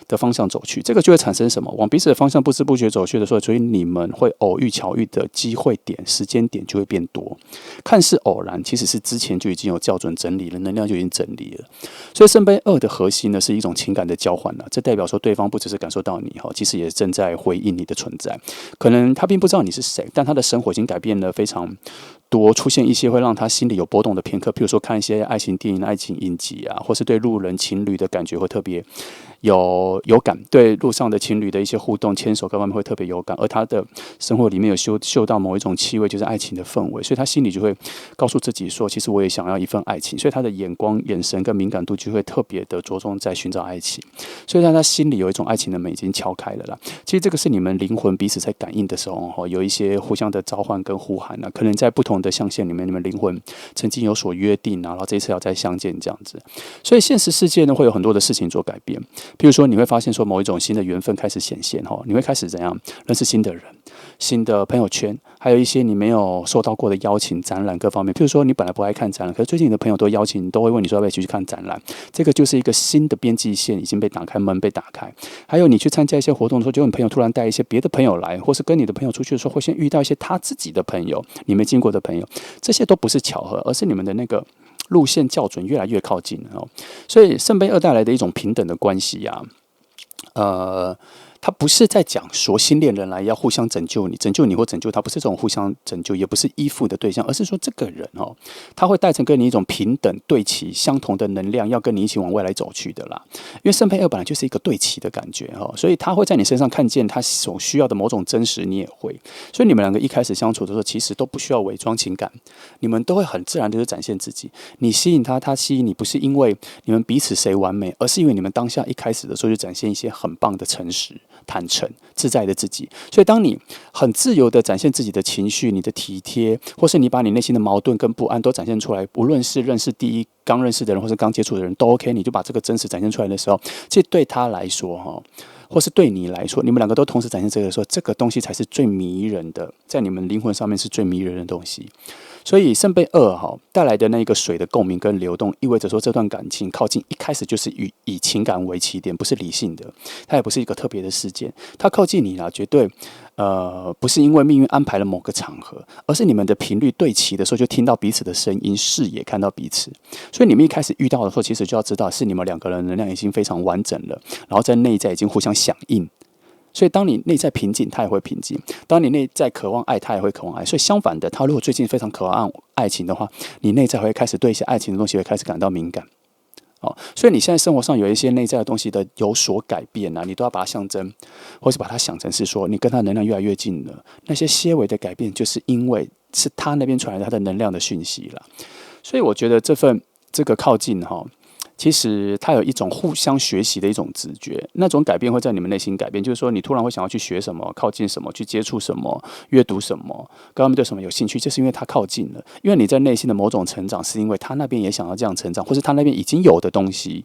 的方向走去，这个就会产生什么？往彼此的方向不知不觉走去的时候，所以你们会偶遇巧遇的机会点、时间点就会变多。看似偶然，其实是之前就已经有校准整理了，能量就已经整理了。所以圣杯二的核心呢，是一种情感的交换了。这代表说，对方不只是感受到你哈，其实也正在回应你的存在。可能他并不知道你是谁，但他的生活已经改变了非常多，出现一些会让他心里有波动的片刻，譬如说看一些爱情电影、爱情影集啊，或是对路人情侣的感觉会特别有感，对路上的情侣的一些互动、牵手各方面会特别有感，而他的生活里面有嗅到某一种气味，就是爱情的氛围，所以他心里就会告诉自己说，其实我也想要一份爱情，所以他的眼光、眼神跟敏感度就会特别的着重在寻找爱情，所以在他心里有一种爱情的门已经敲开了啦。其实这个是你们灵魂彼此在感应的时候，有一些互相的召唤跟呼喊啊，可能在不同的象限里面，你们灵魂曾经有所约定啊，然后这一次要再相见这样子，所以现实世界呢会有很多的事情做改变。比如说，你会发现说某一种新的缘分开始显现哈，你会开始怎样认识新的人、新的朋友圈，还有一些你没有受到过的邀请、展览各方面。譬如说，你本来不爱看展览，可是最近你的朋友都邀请，都会问你说要不要一起去看展览。这个就是一个新的边际线已经被打开，门被打开。还有你去参加一些活动的时候，就你朋友突然带一些别的朋友来，或是跟你的朋友出去的时候，会先遇到一些他自己的朋友，你没见过的朋友，这些都不是巧合，而是你们的那个路线校准越来越靠近了。所以圣杯二带来的一种平等的关系啊。他不是在讲说新恋人来要互相拯救你或拯救他，不是这种互相拯救，也不是依附的对象，而是说这个人他会带成跟你一种平等对齐相同的能量，要跟你一起往未来走去的啦。因为圣杯二本来就是一个对齐的感觉所以他会在你身上看见他所需要的某种真实，你也会。所以你们两个一开始相处的时候，其实都不需要伪装情感，你们都会很自然的就展现自己。你吸引他，他吸引你，不是因为你们彼此谁完美，而是因为你们当下一开始的时候就展现一些很棒的诚实、坦诚、自在的自己。所以当你很自由的展现自己的情绪、你的体贴，或是你把你内心的矛盾跟不安都展现出来，无论是认识刚认识的人，或是刚接触的人都 OK， 你就把这个真实展现出来的时候，其实对他来说或是对你来说，你们两个都同时展现这个的时候，这个东西才是最迷人的，在你们灵魂上面是最迷人的东西。所以圣杯二带来的那个水的共鸣跟流动，意味着说这段感情靠近一开始就是以情感为起点，不是理性的，它也不是一个特别的事件，它靠近你啦，绝对不是因为命运安排了某个场合，而是你们的频率对齐的时候，就听到彼此的声音，视野看到彼此，所以你们一开始遇到的时候，其实就要知道是你们两个人能量已经非常完整了，然后在内在已经互相响应。所以，当你内在平静，他也会平静；当你内在渴望爱，他也会渴望爱。所以，相反的，他如果最近非常渴望爱情的话，你内在会开始对一些爱情的东西会开始感到敏感。所以你现在生活上有一些内在的东西的有所改变你都要把它象征，或是把它想成是说，你跟他能量越来越近了。那些些微的改变，就是因为是他那边传来的他的能量的讯息了。所以，我觉得这个靠近其实它有一种互相学习的一种直觉，那种改变会在你们内心改变，就是说你突然会想要去学什么、靠近什么、去接触什么、阅读什么、跟他们对什么有兴趣，就是因为他靠近了，因为你在内心的某种成长，是因为他那边也想要这样成长，或是他那边已经有的东西，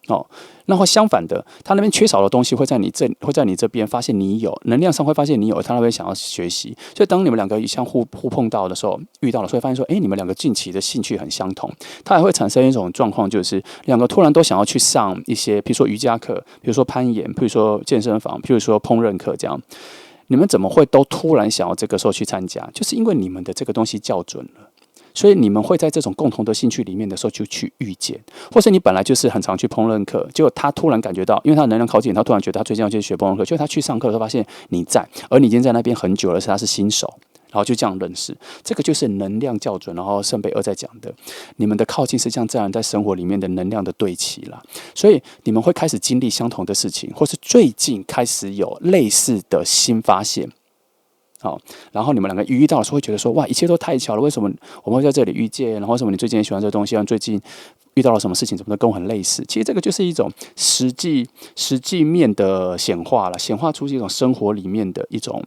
哦，那或相反的，他那边缺少的东西会在你这边发现你有能量上会发现你有，他那边想要学习。所以当你们两个相互碰到的时候，遇到的时候，会发现说，你们两个近期的兴趣很相同，它还会产生一种状况，就是两个突然都想要去上一些，比如说瑜伽课，比如说攀岩，比如说健身房，比如说烹饪课这样。你们怎么会都突然想要这个时候去参加？就是因为你们的这个东西校准了。所以你们会在这种共同的兴趣里面的时候就去遇见，或是你本来就是很常去烹饪课，结果他突然感觉到，因为他的能量靠近，他突然觉得他最近要去学烹饪课，结果他去上课的时候发现你在，而你已经在那边很久了，是他是新手，然后就这样认识，这个就是能量校准。然后圣杯2在讲的，你们的靠近是这样自然在生活里面的能量的对齐啦，所以你们会开始经历相同的事情，或是最近开始有类似的新发现。好，然后你们两个遇到的时候会觉得说，哇，一切都太巧了，为什么我们会在这里遇见？然后为什么你最近也喜欢这个东西？最近遇到了什么事情，怎么都跟我很类似？其实这个就是一种实际面的显化了，显化出一种生活里面的一种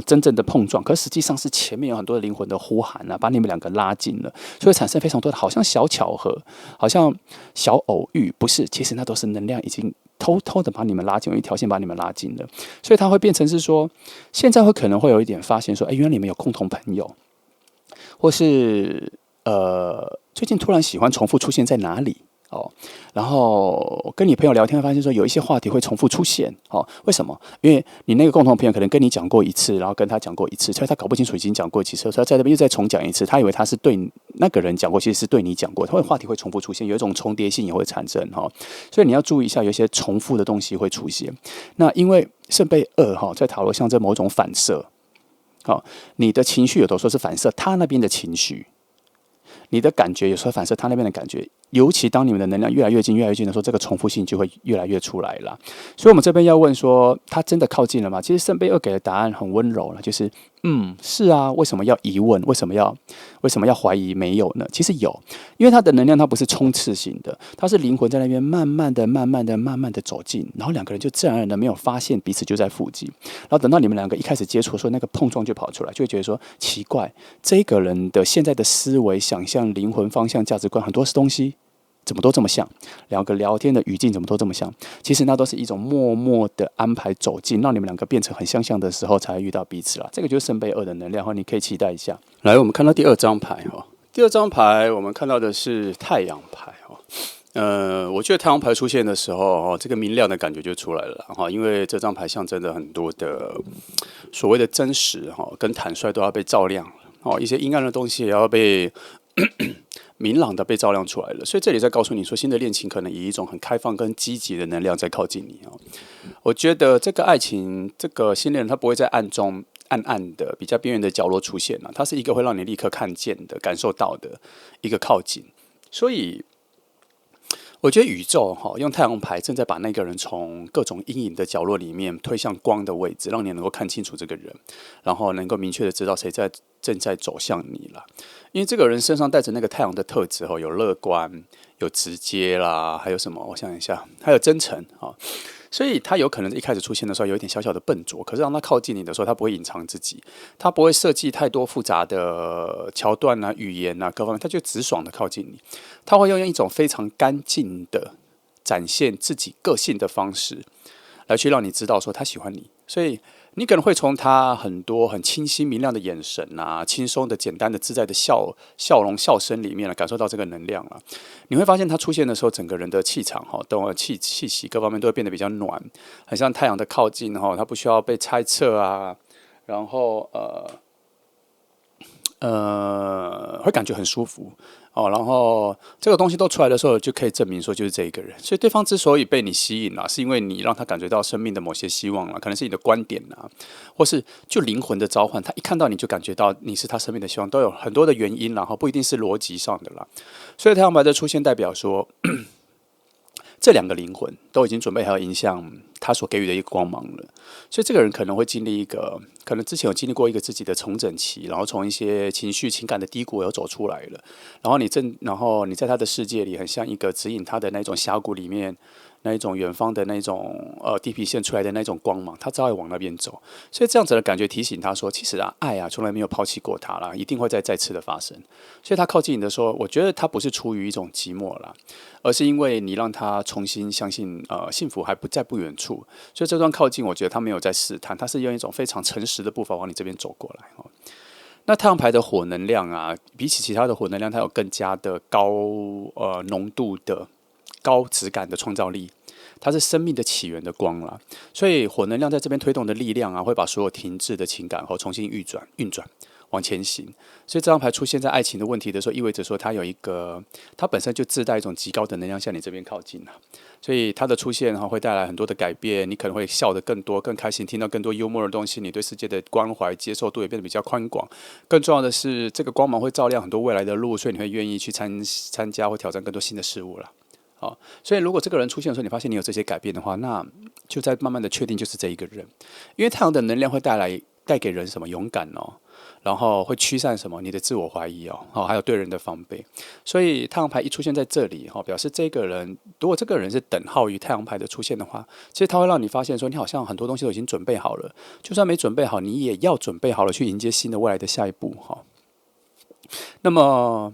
真正的碰撞。可实际上是前面有很多的灵魂的呼喊啊，把你们两个拉近了，所以产生非常多的好像小巧合，好像小偶遇，不是，其实那都是能量已经偷偷的把你们拉近，有一条线把你们拉近了，所以它会变成是说，现在可能会有一点发现说，原来你们有共同朋友，或是最近突然喜欢重复出现在哪里。然后跟你朋友聊天，发现说有一些话题会重复出现。为什么？因为你那个共同朋友可能跟你讲过一次，然后跟他讲过一次，所以他搞不清楚已经讲过几次，所以他在那边又再重讲一次，他以为他是对那个人讲过，其实是对你讲过，他会话题会重复出现，有一种重叠性也会产生。所以你要注意一下，有一些重复的东西会出现。那因为圣杯2在塔罗象征某种反射。你的情绪有的时候是反射他那边的情绪，你的感觉有时候反射他那边的感觉，尤其当你们的能量越来越近的时候，这个重复性就会越来越出来了。所以我们这边要问说，他真的靠近了吗？其实圣杯2给的答案很温柔了，就是是啊，为什么要疑问？为什么要怀疑没有呢？其实有，因为它的能量它不是冲刺型的，它是灵魂在那边慢慢的走近，然后两个人就自然而然的没有发现彼此就在附近，然后等到你们两个一开始接触的时候，那个碰撞就跑出来，就会觉得说奇怪，这个人的现在的思维、想象、灵魂方向、价值观很多东西。怎么都这么像，两个聊天的语境怎么都这么像？其实那都是一种默默的安排走近，让你们两个变成很相像的时候，才会遇到彼此啦。这个就是圣杯2的能量，你可以期待一下。来，我们看到第2张牌哈，第2张牌我们看到的是太阳牌哈。我觉得太阳牌出现的时候，这个明亮的感觉就出来了哈，因为这张牌象征着很多的所谓的真实哈跟坦率都要被照亮哦，一些阴暗的东西也要被明朗的被照亮出来了，所以这里在告诉你说，新的恋情可能以一种很开放跟积极的能量在靠近你哦。我觉得这个爱情，这个新恋人他不会在暗中暗的比较边缘的角落出现了，它是一个会让你立刻看见的、感受到的一个靠近。所以我觉得宇宙用太阳牌正在把那个人从各种阴影的角落里面推向光的位置，让你能够看清楚这个人，然后能够明确的知道谁正在走向你了。因为这个人身上带着那个太阳的特质有乐观、有直接啦，还有什么？我想一下，还有真诚所以他有可能一开始出现的时候有一点小小的笨拙，可是让他靠近你的时候，他不会隐藏自己，他不会设计太多复杂的桥段啊、语言啊各方面，他就直爽的靠近你，他会用一种非常干净的展现自己个性的方式来去让你知道说他喜欢你，所以你可能会从他很多很清晰明亮的眼神啊、轻松的、简单的、自在的笑容、笑声里面感受到这个能量了。你会发现他出现的时候，整个人的气场气息各方面都会变得比较暖，很像太阳的靠近他不需要被猜测啊，然后会感觉很舒服然后这个东西都出来的时候，就可以证明说就是这一个人。所以对方之所以被你吸引是因为你让他感觉到生命的某些希望可能是你的观点或是就灵魂的召唤。他一看到你就感觉到你是他生命的希望，都有很多的原因不一定是逻辑上的啦。所以太阳牌的出现代表说，这两个灵魂都已经准备好迎向他所给予的一个光芒了。所以这个人可能会经历一个，可能之前有经历过一个自己的重整期，然后从一些情绪、情感的低谷有走出来了。然后你在他的世界里，很像一个指引他的那种峡谷里面，那一种远方的那种地平线出来的那种光芒，他照样往那边走。所以这样子的感觉提醒他说，其实啊，爱啊从来没有抛弃过他啦，一定会再次的发生。所以他靠近你的时候，我觉得他不是出于一种寂寞啦，而是因为你让他重新相信，幸福还不在不远处。所以这段靠近，我觉得他没有在试探，他是用一种非常诚实的步伐往你这边走过来。那太阳牌的火能量啊，比起其他的火能量，它有更加的高浓度的高质感的创造力。它是生命的起源的光啦，所以火能量在这边推动的力量啊，会把所有停滞的情感重新运转往前行。所以这张牌出现在爱情的问题的时候，意味着说它本身就自带一种极高的能量向你这边靠近。所以它的出现会带来很多的改变，你可能会笑得更多、更开心，听到更多幽默的东西，你对世界的关怀、接受度也变得比较宽广。更重要的是，这个光芒会照亮很多未来的路，所以你会愿意去参加或挑战更多新的事物了。好，所以如果这个人出现的时候，你发现你有这些改变的话，那就在慢慢的确定就是这一个人，因为太阳的能量会带给人什么勇敢哦，然后会驱散什么你的自我怀疑哦，还有对人的防备。所以太阳牌一出现在这里表示这个人，如果这个人是等号于太阳牌的出现的话，其实他会让你发现说，你好像很多东西都已经准备好了，就算没准备好，你也要准备好了去迎接新的未来的下一步那么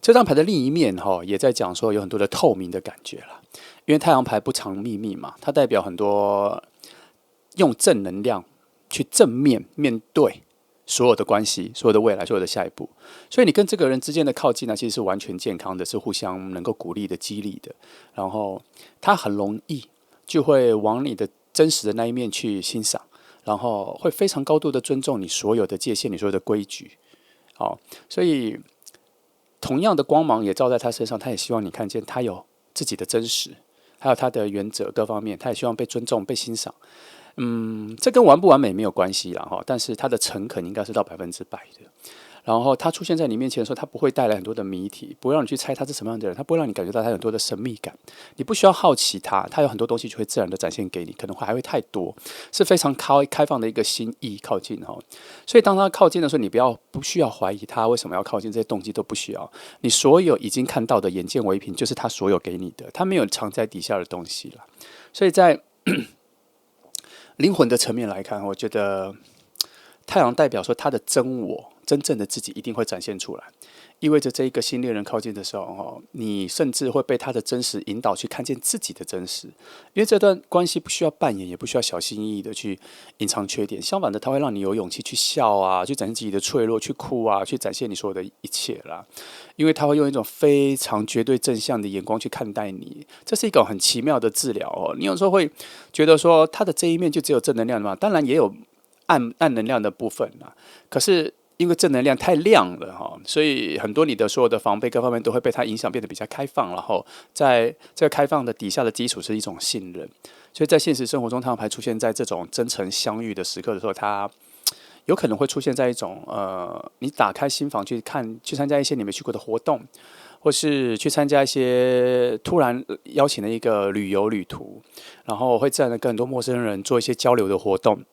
这张牌的另一面也在讲说有很多的透明的感觉啦，因为太阳牌不藏秘密嘛，它代表很多用正能量去正面面对所有的关系、所有的未来、所有的下一步。所以你跟这个人之间的靠近呢，其实是完全健康的，是互相能够鼓励的、激励的。然后他很容易就会往你的真实的那一面去欣赏，然后会非常高度的尊重你所有的界限、你所有的规矩。所以同样的光芒也照在他身上，他也希望你看见他有自己的真实，还有他的原则各方面，他也希望被尊重、被欣赏。这跟完不完美没有关系啦但是他的诚恳应该是到100%的。然后他出现在你面前的时候，他不会带来很多的谜题，不会让你去猜他是什么样的人，他不会让你感觉到他有很多的神秘感。你不需要好奇他，他有很多东西就会自然的展现给你，可能还会太多，是非常开放的一个心意靠近所以当他靠近的时候，你不需要怀疑他为什么要靠近，这些动机都不需要。你所有已经看到的眼见为凭，就是他所有给你的，他没有藏在底下的东西了。所以在灵魂的层面来看，我觉得太阳代表说他的真我、真正的自己一定会展现出来，意味着这一个新恋人靠近的时候，你甚至会被他的真实引导去看见自己的真实，因为这段关系不需要扮演，也不需要小心翼翼的去隐藏缺点，相反的，它会让你有勇气去笑啊，去展现自己的脆弱，去哭啊，去展现你所有的一切啦。因为他会用一种非常绝对正向的眼光去看待你，这是一种很奇妙的治疗你有时候会觉得说，他的这一面就只有正能量嘛？当然也有暗能量的部分啦。可是因为正能量太亮了所以很多你的所有的防备各方面都会被它影响，变得比较开放。然后在这个开放的底下的基础是一种信任。所以在现实生活中，太阳牌出现在这种真诚相遇的时刻的时候，它有可能会出现在一种你打开心房去参加一些你没去过的活动，或是去参加一些突然邀请的一个旅途，然后会自然的跟很多陌生人做一些交流的活动。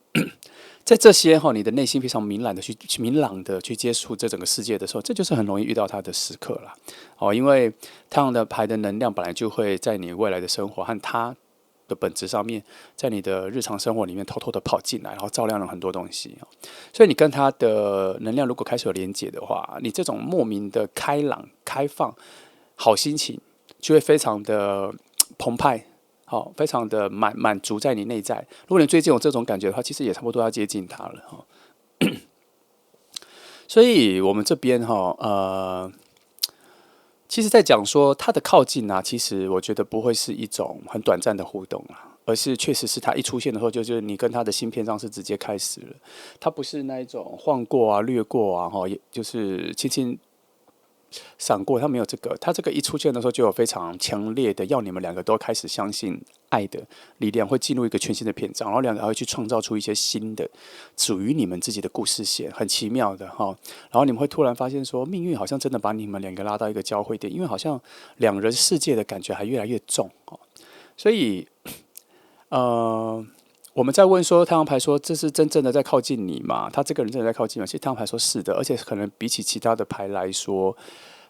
在这些你的内心非常明朗的去接触这整个世界的时候，这就是很容易遇到他的时刻了因为太阳的牌的能量本来就会在你未来的生活和他的本质上面，在你的日常生活里面偷偷的跑进来，然后照亮了很多东西所以你跟他的能量如果开始有连结的话，你这种莫名的开朗、开放、好心情就会非常的澎湃。非常的满足在你内在。如果你最近有这种感觉的话，其实也差不多要接近他了所以我们这边其实在讲说他的靠近其实我觉得不会是一种很短暂的互动而是确实是他一出现的时候，就是你跟他的芯片上是直接开始了。他不是那一种晃过掠过也就是轻轻闪过，他没有这个，他这个一出现的时候就有非常强烈的要你们两个都开始相信爱的力量会进入一个全新的篇章，然后两个还会去创造出一些新的属于你们自己的故事线，很奇妙的然后你们会突然发现说，命运好像真的把你们两个拉到一个交汇点，因为好像两人世界的感觉还越来越重所以我们在问说太阳牌说这是真正的在靠近你吗？他这个人真的在靠近吗？其实太阳牌说是的，而且可能比起其他的牌来说，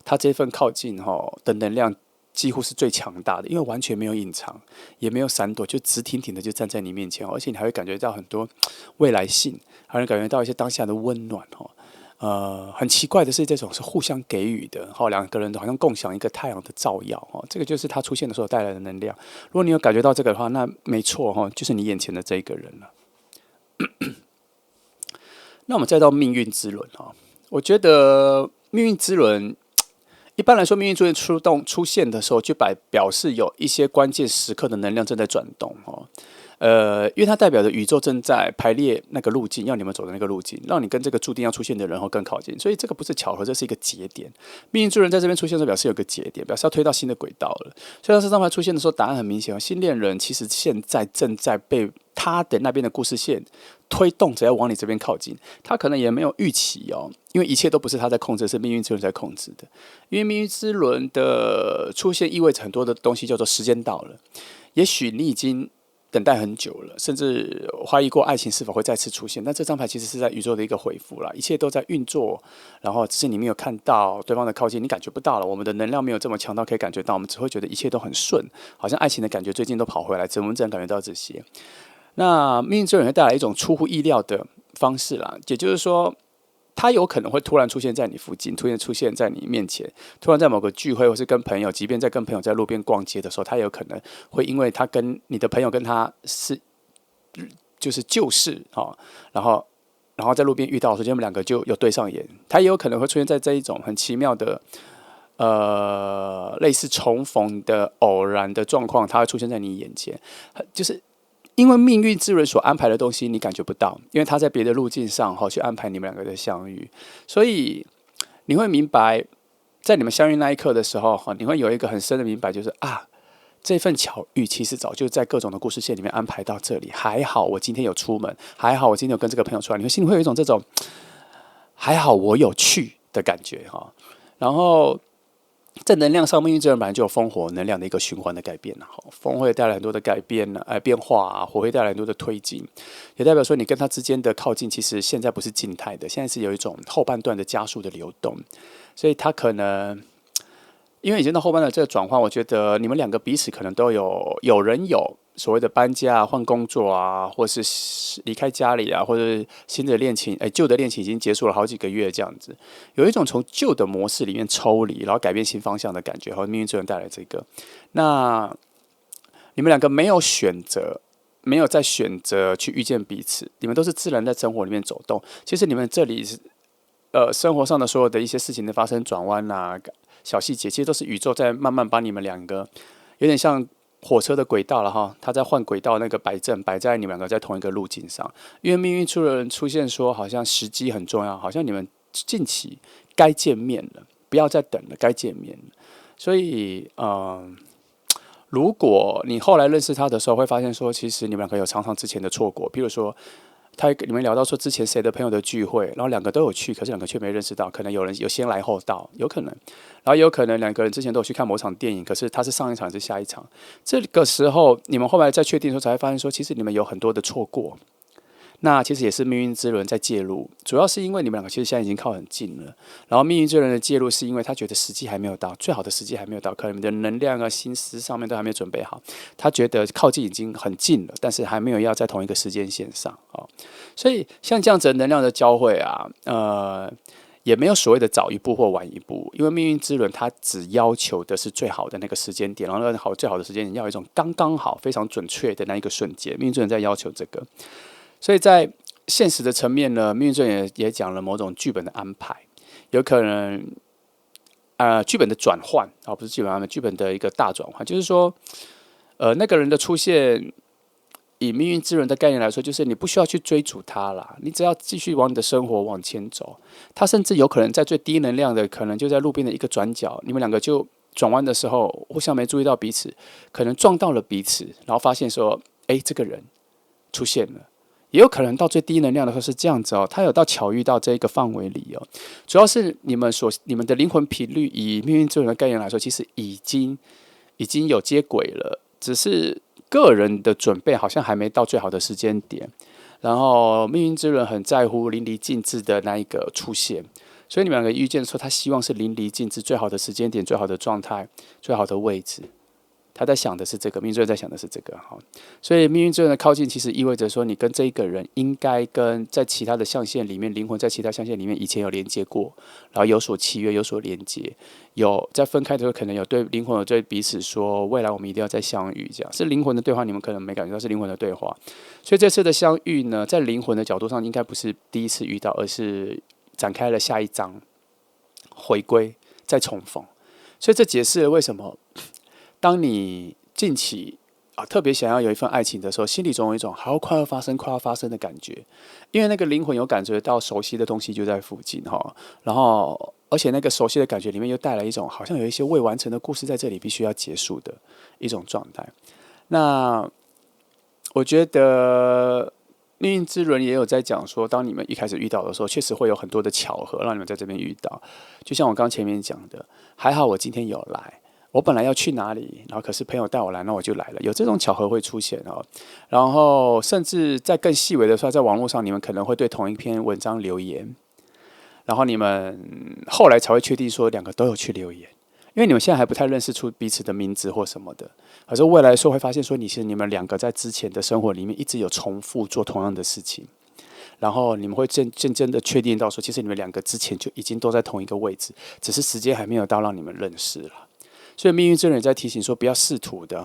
他这份靠近的能量几乎是最强大的，因为完全没有隐藏，也没有闪躲，就直挺挺的就站在你面前，而且你还会感觉到很多未来性，还能感觉到一些当下的温暖很奇怪的是，这种是互相给予的，两个人好像共享一个太阳的照耀，这个就是它出现的时候带来的能量。如果你有感觉到这个的话，那没错，就是你眼前的这一个人了。那我们再到命运之轮我觉得命运之轮一般来说，命运之轮出现的时候，就表示有一些关键时刻的能量正在转动因为它代表着宇宙正在排列那个路径，要你们走的那个路径，让你跟这个注定要出现的人更靠近。所以这个不是巧合，这是一个节点。命运之轮在这边出现的时候，表示有个节点，表示要推到新的轨道了。所以当这张牌出现的时候，答案很明显新恋人其实现在正在被他的那边的故事线推动着要往你这边靠近。他可能也没有预期因为一切都不是他在控制，是命运之轮在控制的。因为命运之轮的出现意味着很多的东西叫做时间到了，也许你已经等待很久了，甚至怀疑过爱情是否会再次出现。但这张牌其实是在宇宙的一个回复啦，一切都在运作，然后只是你没有看到对方的靠近，你感觉不到了。我们的能量没有这么强到可以感觉到，我们只会觉得一切都很顺，好像爱情的感觉最近都跑回来，我们只能感觉到这些。那命运之轮会带来一种出乎意料的方式啦，也就是说，他有可能会突然出现在你附近，突然出现在你面前，突然在某个聚会或是跟朋友，即便在跟朋友在路边逛街的时候，他有可能会因为他跟你的朋友跟他是就是旧识然后在路边遇到的时候，他们两个就有对上眼。他也有可能会出现在这一种很奇妙的类似重逢的偶然的状况，它会出现在你眼前，就是因为命运之轮所安排的东西你感觉不到，因为他在别的路径上去安排你们两个的相遇，所以你会明白，在你们相遇那一刻的时候，你会有一个很深的明白，就是这份巧遇其实早就在各种的故事线里面安排到这里。还好我今天有出门，还好我今天有跟这个朋友出来，你会心里会有一种这种还好我有去的感觉然后在能量上，命运之轮本来就有风火能量的一个循环的改变风会带来很多的改变变化火会带来很多的推进，也代表说你跟他之间的靠近，其实现在不是静态的，现在是有一种后半段的加速的流动，所以他可能。因为已经到后半段这个转换，我觉得你们两个彼此可能都有人有所谓的搬家换工作或是离开家里或者新的恋情，旧的恋情已经结束了好几个月这样子，有一种从旧的模式里面抽离，然后改变新方向的感觉，和命运之轮带来这个。那你们两个没有选择，没有再选择去遇见彼此，你们都是自然在生活里面走动。其实你们这里是生活上的所有的一些事情的发生转弯小细节，其实都是宇宙在慢慢把你们两个有点像火车的轨道了它在换轨道，那个摆正摆在你们两个在同一个路径上。因为命运之轮出现说，好像时机很重要，好像你们近期该见面了，不要再等了，该见面了。所以如果你后来认识他的时候，会发现说，其实你们两个有常常之前的错过，比如说。你们聊到说之前谁的朋友的聚会，然后两个都有去，可是两个却没认识到，可能有人有先来后到，有可能，然后也有可能两个人之前都有去看某场电影，可是他是上一场是下一场，这个时候你们后来再确定的时候，才会发现说，其实你们有很多的错过。那其实也是命运之轮在介入，主要是因为你们两个其实现在已经靠很近了，然后命运之轮的介入是因为他觉得时机还没有到，最好的时机还没有到，可能你们的能量心思上面都还没有准备好，他觉得靠近已经很近了，但是还没有要在同一个时间线上所以像这样子的能量的交汇也没有所谓的早一步或晚一步，因为命运之轮它只要求的是最好的那个时间点，然后那个最好的时间点要有一种刚刚好、非常准确的那一个瞬间，命运之轮在要求这个。所以在现实的层面呢，命运之轮也讲了某种剧本的安排，有可能剧本的转换不是剧本安排，剧本的一个大转换，就是说那个人的出现。以命运之轮的概念来说，就是你不需要去追逐他啦，你只要继续往你的生活往前走。他甚至有可能在最低能量的，可能就在路边的一个转角，你们两个就转弯的时候互相没注意到彼此，可能撞到了彼此，然后发现说，这个人出现了。也有可能到最低能量的时候是这样子他有到巧遇到这个范围里主要是你们的灵魂频率，以命运之轮的概念来说，其实已经有接轨了，只是。个人的准备好像还没到最好的时间点，然后命运之轮很在乎淋漓尽致的那一个出现，所以你们两个遇见的时候，他希望是淋漓尽致，最好的时间点、最好的状态、最好的位置。他在想的是这个，命运之轮在想的是这个，好，所以命运之轮的靠近，其实意味着说，你跟这一个人应该跟在其他的象限里面，灵魂在其他象限里面以前有连接过，然后有所契约，有所连接，有在分开的时候，可能有对灵魂有对彼此说，未来我们一定要再相遇，这样是灵魂的对话，你们可能没感觉到是灵魂的对话，所以这次的相遇呢，在灵魂的角度上，应该不是第一次遇到，而是展开了下一章，回归再重逢，所以这解释了为什么。当你近期特别想要有一份爱情的时候，心里总有一种好快要发生、快要发生的感觉，因为那个灵魂有感觉到熟悉的东西就在附近哈，然后而且那个熟悉的感觉里面又带来一种好像有一些未完成的故事在这里必须要结束的一种状态。那我觉得命运之轮也有在讲说，当你们一开始遇到的时候，确实会有很多的巧合让你们在这边遇到，就像我刚前面讲的，还好我今天有来。我本来要去哪里，然后可是朋友带我来，那我就来了。有这种巧合会出现哦，然后甚至在更细微的说，在网络上你们可能会对同一篇文章留言，然后你们后来才会确定说两个都有去留言，因为你们现在还不太认识出彼此的名字或什么的，可是未来说会发现说，你们两个在之前的生活里面一直有重复做同样的事情。然后你们会渐渐的确定到说，其实你们两个之前就已经都在同一个位置，只是时间还没有到让你们认识了。所以命运之轮也在提醒说，不要试图的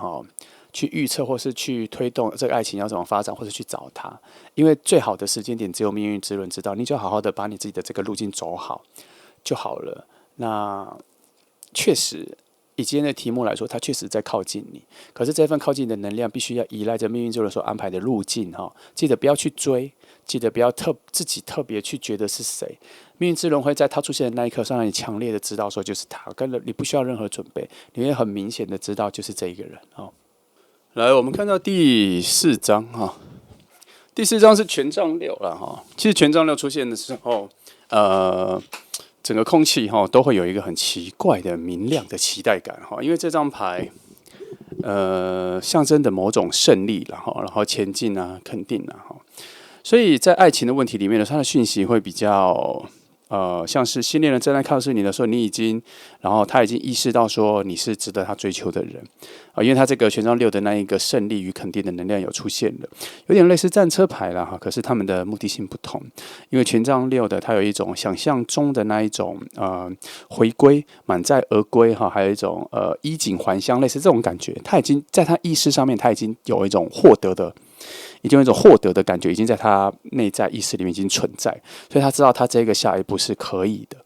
去预测或是去推动这个爱情要怎么发展，或者去找它，因为最好的时间点只有命运之轮知道，你就好好的把你自己的这个路径走好就好了。那确实以今天的题目来说，它确实在靠近你，可是这份靠近的能量必须要依赖着命运之轮所安排的路径记得不要去追，记得不要自己特别去觉得是谁。命运之轮会在它出现的那一刻，让你强烈的知道说就是他，跟你不需要任何准备，你会很明显的知道就是这一个人来，我们看到第4章第4章是权杖6了其实权杖6出现的时候，整个空气都会有一个很奇怪的明亮的期待感因为这张牌象征的某种胜利然后前进肯定所以在爱情的问题里面呢，它的讯息会比较像是新恋人正在靠近你的时候，然后他已经意识到说你是值得他追求的人因为他这个权杖6的那一个胜利与肯定的能量有出现了，有点类似战车牌啦可是他们的目的性不同，因为权杖6的它有一种想象中的那一种回归满载而归还有一种衣锦还乡类似这种感觉，他已经在他意识上面他已经有一种获得的。已经有一种获得的感觉，已经在他内在意识里面已经存在，所以他知道他这个下一步是可以的。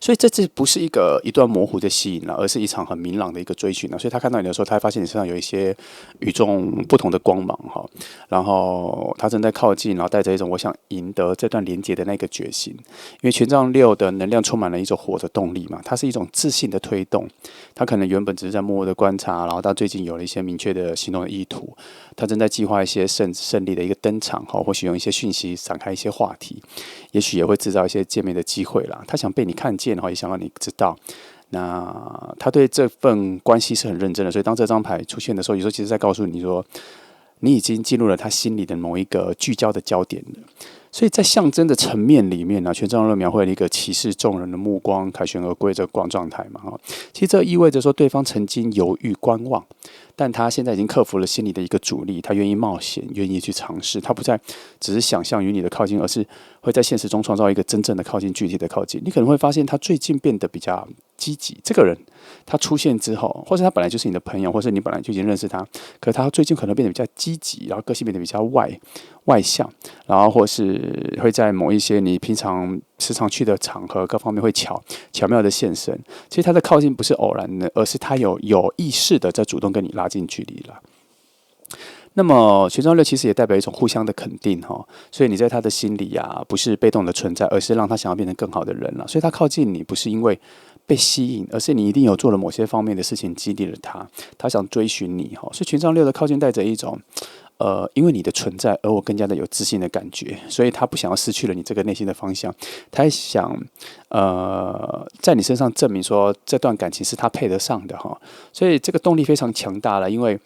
所以这不是一段模糊的吸引了，而是一场很明朗的一个追寻了。所以他看到你的时候，他会发现你身上有一些与众不同的光芒然后他正在靠近，然后带着一种我想赢得这段连接的那个决心。因为权杖6的能量充满了一种火的动力嘛，它是一种自信的推动。他可能原本只是在默默的观察，然后他最近有了一些明确的行动的意图。他正在计划一些胜利的一个登场或许用一些讯息展开一些话题，也许也会制造一些见面的机会啦。他想被你看见，也想让你知道。那他对这份关系是很认真的，所以当这张牌出现的时候，有时候其实在告诉你说，你已经进入了他心里的某一个聚焦的焦点了。所以在象征的层面里面权杖6描绘了一个歧视众人的目光，凯旋而归这个状态嘛其实这意味着说，对方曾经犹豫观望，但他现在已经克服了心里的一个阻力，他愿意冒险，愿意去尝试，他不再只是想象与你的靠近，而是会在现实中创造一个真正的靠近，具体的靠近。你可能会发现他最近变得比较积极，这个人他出现之后，或者他本来就是你的朋友，或者你本来就已经认识他，可是他最近可能变得比较积极，然后个性变得比较外向，然后或是会在某一些你平常时常去的场合各方面会巧妙的现身。其实他的靠近不是偶然的，而是他有意识的在主动跟你拉近距离了。那么权杖6其实也代表一种互相的肯定所以你在他的心里不是被动的存在，而是让他想要变成更好的人了。所以他靠近你不是因为被吸引，而是你一定有做了某些方面的事情激励了他，他想追寻你所以权杖6的靠近带着一种因为你的存在而我更加的有自信的感觉，所以他不想要失去了你这个内心的方向，他也想在你身上证明说这段感情是他配得上的所以这个动力非常强大了，因为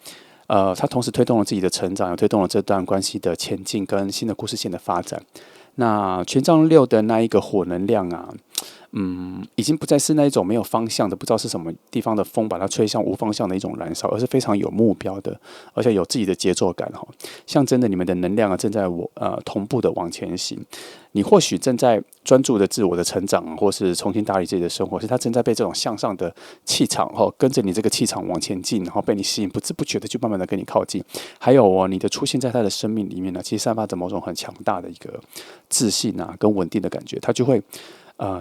他同时推动了自己的成长，也推动了这段关系的前进跟新的故事线的发展。那权杖六的那一个火能量啊，已经不再是那一种没有方向的，不知道是什么地方的风把它吹向无方向的一种燃烧，而是非常有目标的，而且有自己的节奏感哈，象征着你们的能量啊正在同步的往前行。你或许正在专注的自我的成长，或是重新打理自己的生活，是他正在被这种向上的气场跟着你这个气场往前进，然后被你吸引，不知不觉的就慢慢的跟你靠近。还有你的出现在他的生命里面呢，其实散发着某种很强大的一个自信啊，跟稳定的感觉，他就会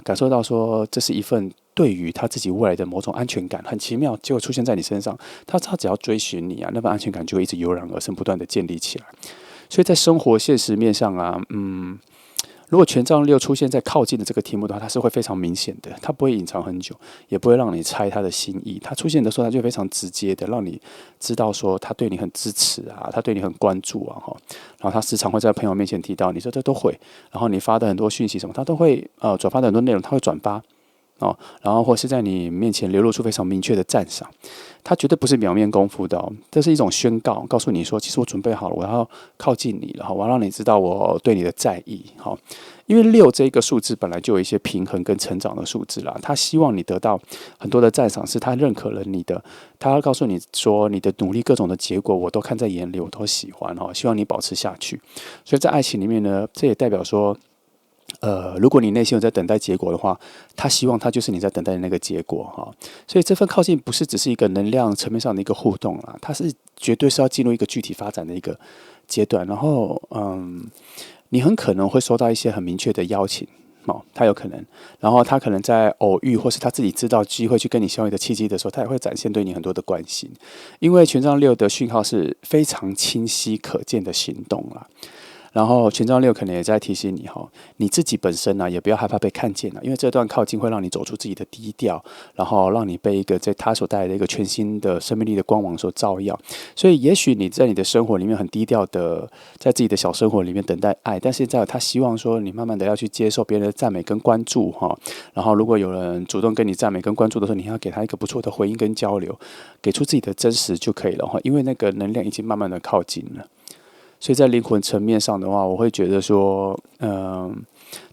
感受到说，这是一份对于他自己未来的某种安全感，很奇妙，结果出现在你身上，他只要追寻你啊，那份安全感就会一直油然而生，不断的建立起来。所以在生活现实面上啊，如果权杖六出现在靠近的这个题目的话，它是会非常明显的，它不会隐藏很久，也不会让你猜他的心意。它出现的时候，它就非常直接的让你知道说他对你很支持啊，他对你很关注啊，然后他时常会在朋友面前提到你，说这都会。然后你发的很多讯息什么，他都会转发的很多内容，他会转发。然后或是在你面前流露出非常明确的赞赏，它绝对不是表面功夫的这是一种宣告，告诉你说，其实我准备好了，我要靠近你了，我要让你知道我对你的在意，因为六这个数字本来就有一些平衡跟成长的数字啦，他希望你得到很多的赞赏，是他认可了你的，他要告诉你说，你的努力各种的结果我都看在眼里，我都喜欢希望你保持下去。所以在爱情里面呢，这也代表说，如果你内心有在等待结果的话，他希望他就是你在等待的那个结果所以这份靠近不是只是一个能量层面上的一个互动啦，它是绝对是要进入一个具体发展的一个阶段。然后你很可能会收到一些很明确的邀请他有可能，然后他可能在偶遇或是他自己知道机会去跟你相遇的契机的时候，他也会展现对你很多的关心，因为权杖六的讯号是非常清晰可见的行动啦。然后权杖六可能也在提醒你你自己本身呢也不要害怕被看见因为这段靠近会让你走出自己的低调，然后让你被一个在他所带来的一个全新的生命力的光芒所照耀。所以也许你在你的生活里面很低调的，在自己的小生活里面等待爱，但现在他希望说你慢慢的要去接受别人的赞美跟关注然后如果有人主动跟你赞美跟关注的时候，你要给他一个不错的回应跟交流，给出自己的真实就可以了因为那个能量已经慢慢的靠近了。所以在灵魂层面上的话，我会觉得说，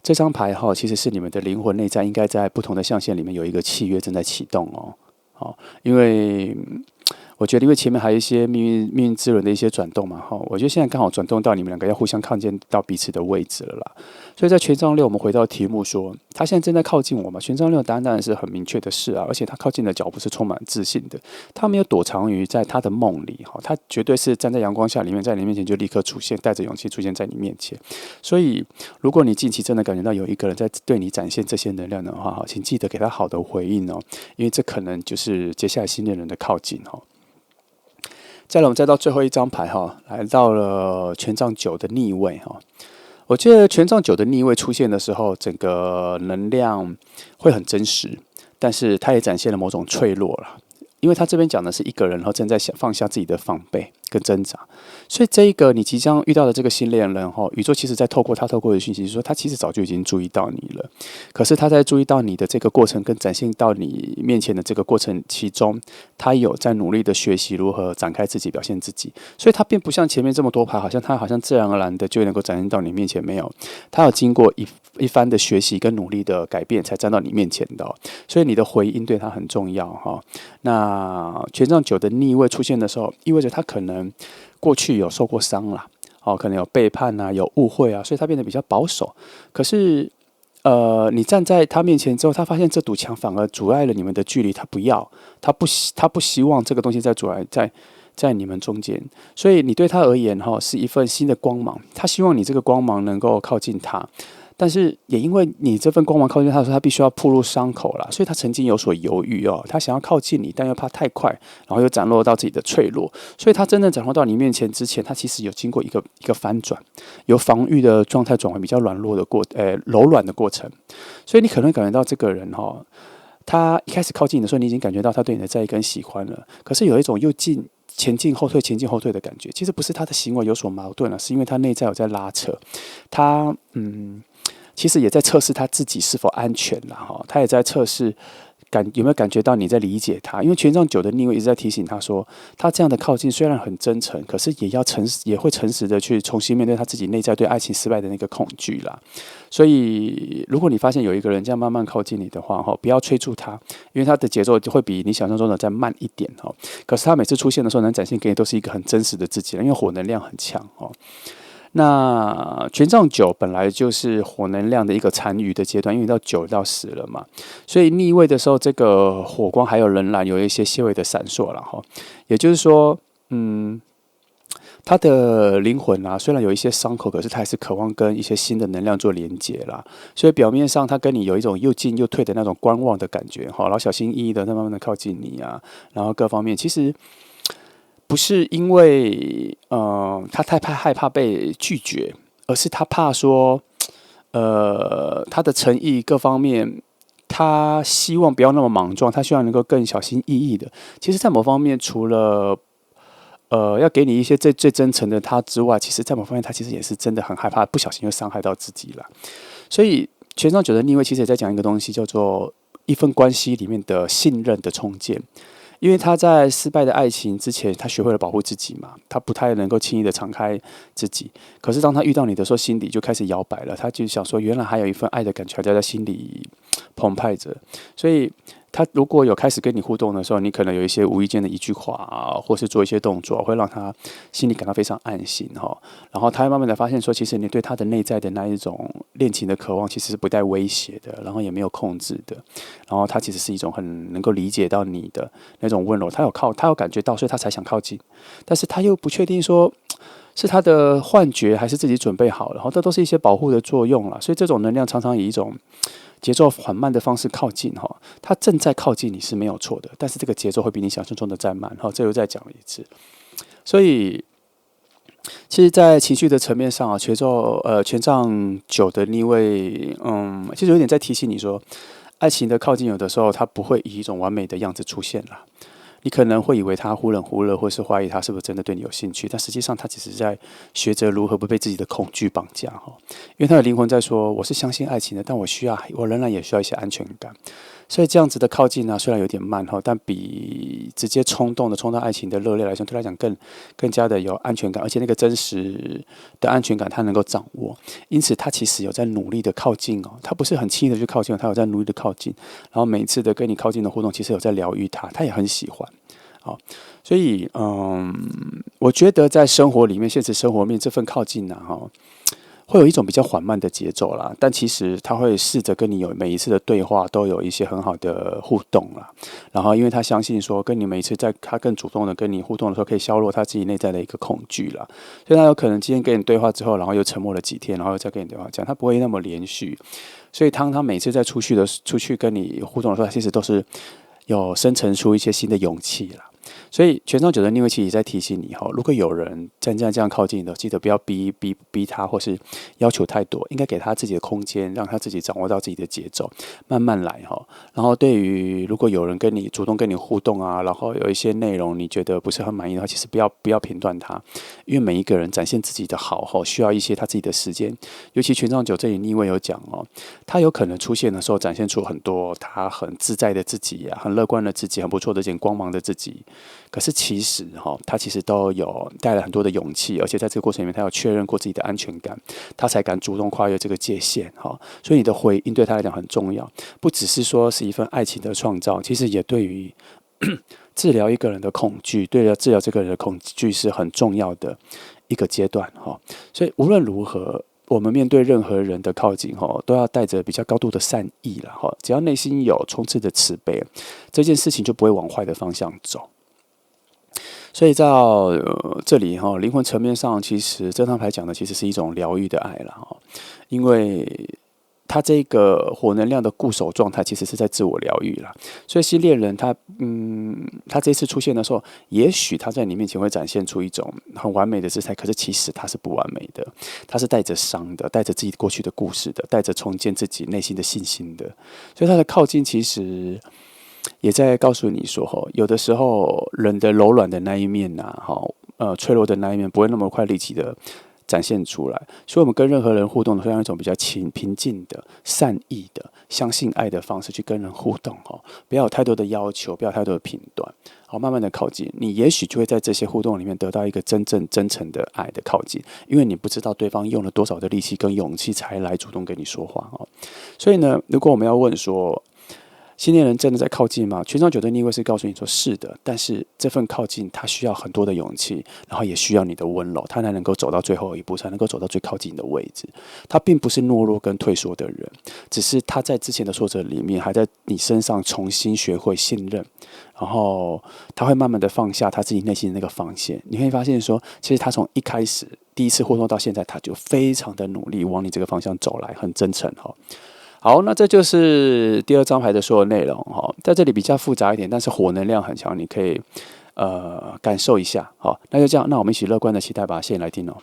这张牌其实是你们的灵魂内在应该在不同的象限里面有一个契约正在启动因为我觉得因为前面还有一些命运之轮的一些转动嘛我觉得现在刚好转动到你们两个要互相看见到彼此的位置了啦。所以在权杖六，我们回到题目说，他现在正在靠近我嘛？权杖六答案当然是很明确的事啊，而且他靠近的脚步是充满自信的，他没有躲藏于在他的梦里他绝对是站在阳光下里面，在你面前就立刻出现，带着勇气出现在你面前。所以如果你近期真的感觉到有一个人在对你展现这些能量的话请记得给他好的回应因为这可能就是接下来新恋人的靠近再来，我们再到最后一张牌来到了权杖九的逆位我觉得权杖九的逆位出现的时候，整个能量会很真实，但是它也展现了某种脆弱了。因为他这边讲的是一个人，然后正在放下自己的防备跟挣扎，所以这一个你即将遇到的这个新恋人宇宙其实在透过的讯息说，他其实早就已经注意到你了，可是他在注意到你的这个过程跟展现到你面前的这个过程其中，他有在努力的学习如何展开自己，表现自己，所以他并不像前面这么多牌，他好像自然而然的就能够展现到你面前，没有，他有经过一番的学习跟努力的改变才站到你面前的所以你的回应对他很重要那权杖九的逆位出现的时候，意味着他可能过去有受过伤啦可能有背叛啊，有误会啊，所以他变得比较保守。可是你站在他面前之后，他发现这堵墙反而阻碍了你们的距离，他不要，他不希望这个东西再阻碍在你们中间，所以你对他而言是一份新的光芒，他希望你这个光芒能够靠近他。但是也因为你这份光芒靠近他的时候，他必须要暴露伤口啦，所以他曾经有所犹豫他想要靠近你，但又怕太快，然后又展露到自己的脆弱，所以他真正展露到你面前之前，他其实有经过一个翻转，由防御的状态转为比较柔软的过程，所以你可能感觉到这个人他一开始靠近你的时候，你已经感觉到他对你的在意跟喜欢了，可是有一种前进后退前进后退的感觉，其实不是他的行为有所矛盾了，是因为他内在有在拉扯，他其实也在测试他自己是否安全啦他也在测试有没有感觉到你在理解他？因为权杖9的逆位一直在提醒他说，他这样的靠近虽然很真诚，可是也会诚实的去重新面对他自己内在对爱情失败的那个恐惧啦。所以，如果你发现有一个人这样慢慢靠近你的话，不要催促他，因为他的节奏就会比你想象中的再慢一点。可是他每次出现的时候，能展现给你都是一个很真实的自己，因为火能量很强。那权杖9本来就是火能量的一个残余的阶段，因为到9到10了嘛，所以逆位的时候，这个火光还有仍然有一些些微的闪烁了哈。也就是说，他的灵魂啊，虽然有一些伤口，可是他还是渴望跟一些新的能量做连接啦。所以表面上他跟你有一种又近又退的那种观望的感觉哈，然后小心翼翼的在慢慢的靠近你啊，然后各方面其实。不是因为他太害怕被拒绝，而是他怕说，他的诚意各方面，他希望不要那么莽撞，他希望能够更小心翼翼的。其实，在某方面，除了要给你一些最真诚的他之外，其实在某方面，他其实也是真的很害怕，不小心就伤害到自己了。所以，权杖9的逆位其实也在讲一个东西，叫做一份关系里面的信任的重建。因为他在失败的爱情之前，他学会了保护自己嘛，他不太能够轻易的敞开自己。可是当他遇到你的时候，心底就开始摇摆了。他就想说，原来还有一份爱的感觉还在心里澎湃着。所以他如果有开始跟你互动的时候，你可能有一些无意间的一句话啊，或是做一些动作，会让他心里感到非常安心哈。然后他会慢慢的发现说，其实你对他的内在的那一种恋情的渴望，其实是不带威胁的，然后也没有控制的。然后他其实是一种很能够理解到你的那种温柔，他有感觉到，所以他才想靠近，但是他又不确定说是他的幻觉还是自己准备好了，然后这都是一些保护的作用啦。所以这种能量常常以一种节奏缓慢的方式靠近哈，它正在靠近你是没有错的，但是这个节奏会比你想象中的再慢哈，这又再讲了一次。所以，其实，在情绪的层面上啊，权杖9的逆位，其实有点在提醒你说，爱情的靠近有的时候它不会以一种完美的样子出现啦。你可能会以为他忽冷忽热，或是怀疑他是不是真的对你有兴趣，但实际上他只是在学着如何不被自己的恐惧绑架哈。因为他的灵魂在说：“我是相信爱情的，但我仍然也需要一些安全感。”所以这样子的靠近呢，虽然有点慢哈，但比直接冲动的冲到爱情的热烈来说，对他来讲更加的有安全感，而且那个真实的安全感他能够掌握。因此，他其实有在努力的靠近哦，他不是很轻易的去靠近，他有在努力的靠近。然后每一次的跟你靠近的互动，其实有在疗愈他，他也很喜欢。好，所以我觉得在生活里面，现实生活里面这份靠近啊，会有一种比较缓慢的节奏啦，但其实他会试着跟你有每一次的对话都有一些很好的互动啦。然后，因为他相信说，跟你每一次在他更主动的跟你互动的时候，可以削弱他自己内在的一个恐惧啦。所以他有可能今天跟你对话之后，然后又沉默了几天，然后又再跟你对话，这样他不会那么连续。所以当他每次在出去跟你互动的时候，他其实都是有生成出一些新的勇气啦。所以权杖9的逆位其实也在提醒你哈，如果有人这样靠近的，记得不要逼他，或是要求太多，应该给他自己的空间，让他自己掌握到自己的节奏，慢慢来哈。然后对于如果有人主动跟你互动啊，然后有一些内容你觉得不是很满意的话，其实不要评断他，因为每一个人展现自己的好哈，需要一些他自己的时间。尤其权杖9这里逆位有讲哦，他有可能出现的时候展现出很多他很自在的自己啊，很乐观的自己，很不错的一点光芒的自己。可是其实他其实都有带来很多的勇气，而且在这个过程里面，他有确认过自己的安全感，他才敢主动跨越这个界限所以你的回应对他来讲很重要，不只是说是一份爱情的创造，其实也对于治疗一个人的恐惧，对治疗这个人的恐惧是很重要的一个阶段所以无论如何，我们面对任何人的靠近都要带着比较高度的善意啦只要内心有充斥的慈悲，这件事情就不会往坏的方向走。所以到这里灵魂层面上，其实这张牌讲的其实是一种疗愈的爱啦因为他这个火能量的固守状态，其实是在自我疗愈啦。所以新恋人他这次出现的时候，也许他在你面前会展现出一种很完美的姿态，可是其实他是不完美的，他是带着伤的，带着自己过去的故事的，带着重建自己内心的信心的。所以他的靠近其实也在告诉你说有的时候人的柔软的那一面脆弱的那一面不会那么快立即的展现出来。所以，我们跟任何人互动的时候，用一种比较平静的、善意的、相信爱的方式去跟人互动哦，不要有太多的要求，不要有太多的评断，好，慢慢的靠近，你也许就会在这些互动里面得到一个真正真诚的爱的靠近，因为你不知道对方用了多少的力气跟勇气才来主动跟你说话哦。所以呢，如果我们要问说，新恋人真的在靠近吗？权杖九的逆位是告诉你说是的，但是这份靠近它需要很多的勇气，然后也需要你的温柔，他才能够走到最后一步，才能够走到最靠近你的位置。他并不是懦弱跟退缩的人，只是他在之前的挫折里面，还在你身上重新学会信任，然后他会慢慢的放下他自己内心的那个防线。你会发现说，其实他从一开始第一次互动到现在，他就非常的努力往你这个方向走来，很真诚哈。好，那这就是第二张牌的所有内容哈，在这里比较复杂一点，但是火能量很强，你可以感受一下。好，那就这样，那我们一起乐观的期待吧。谢谢来听哦。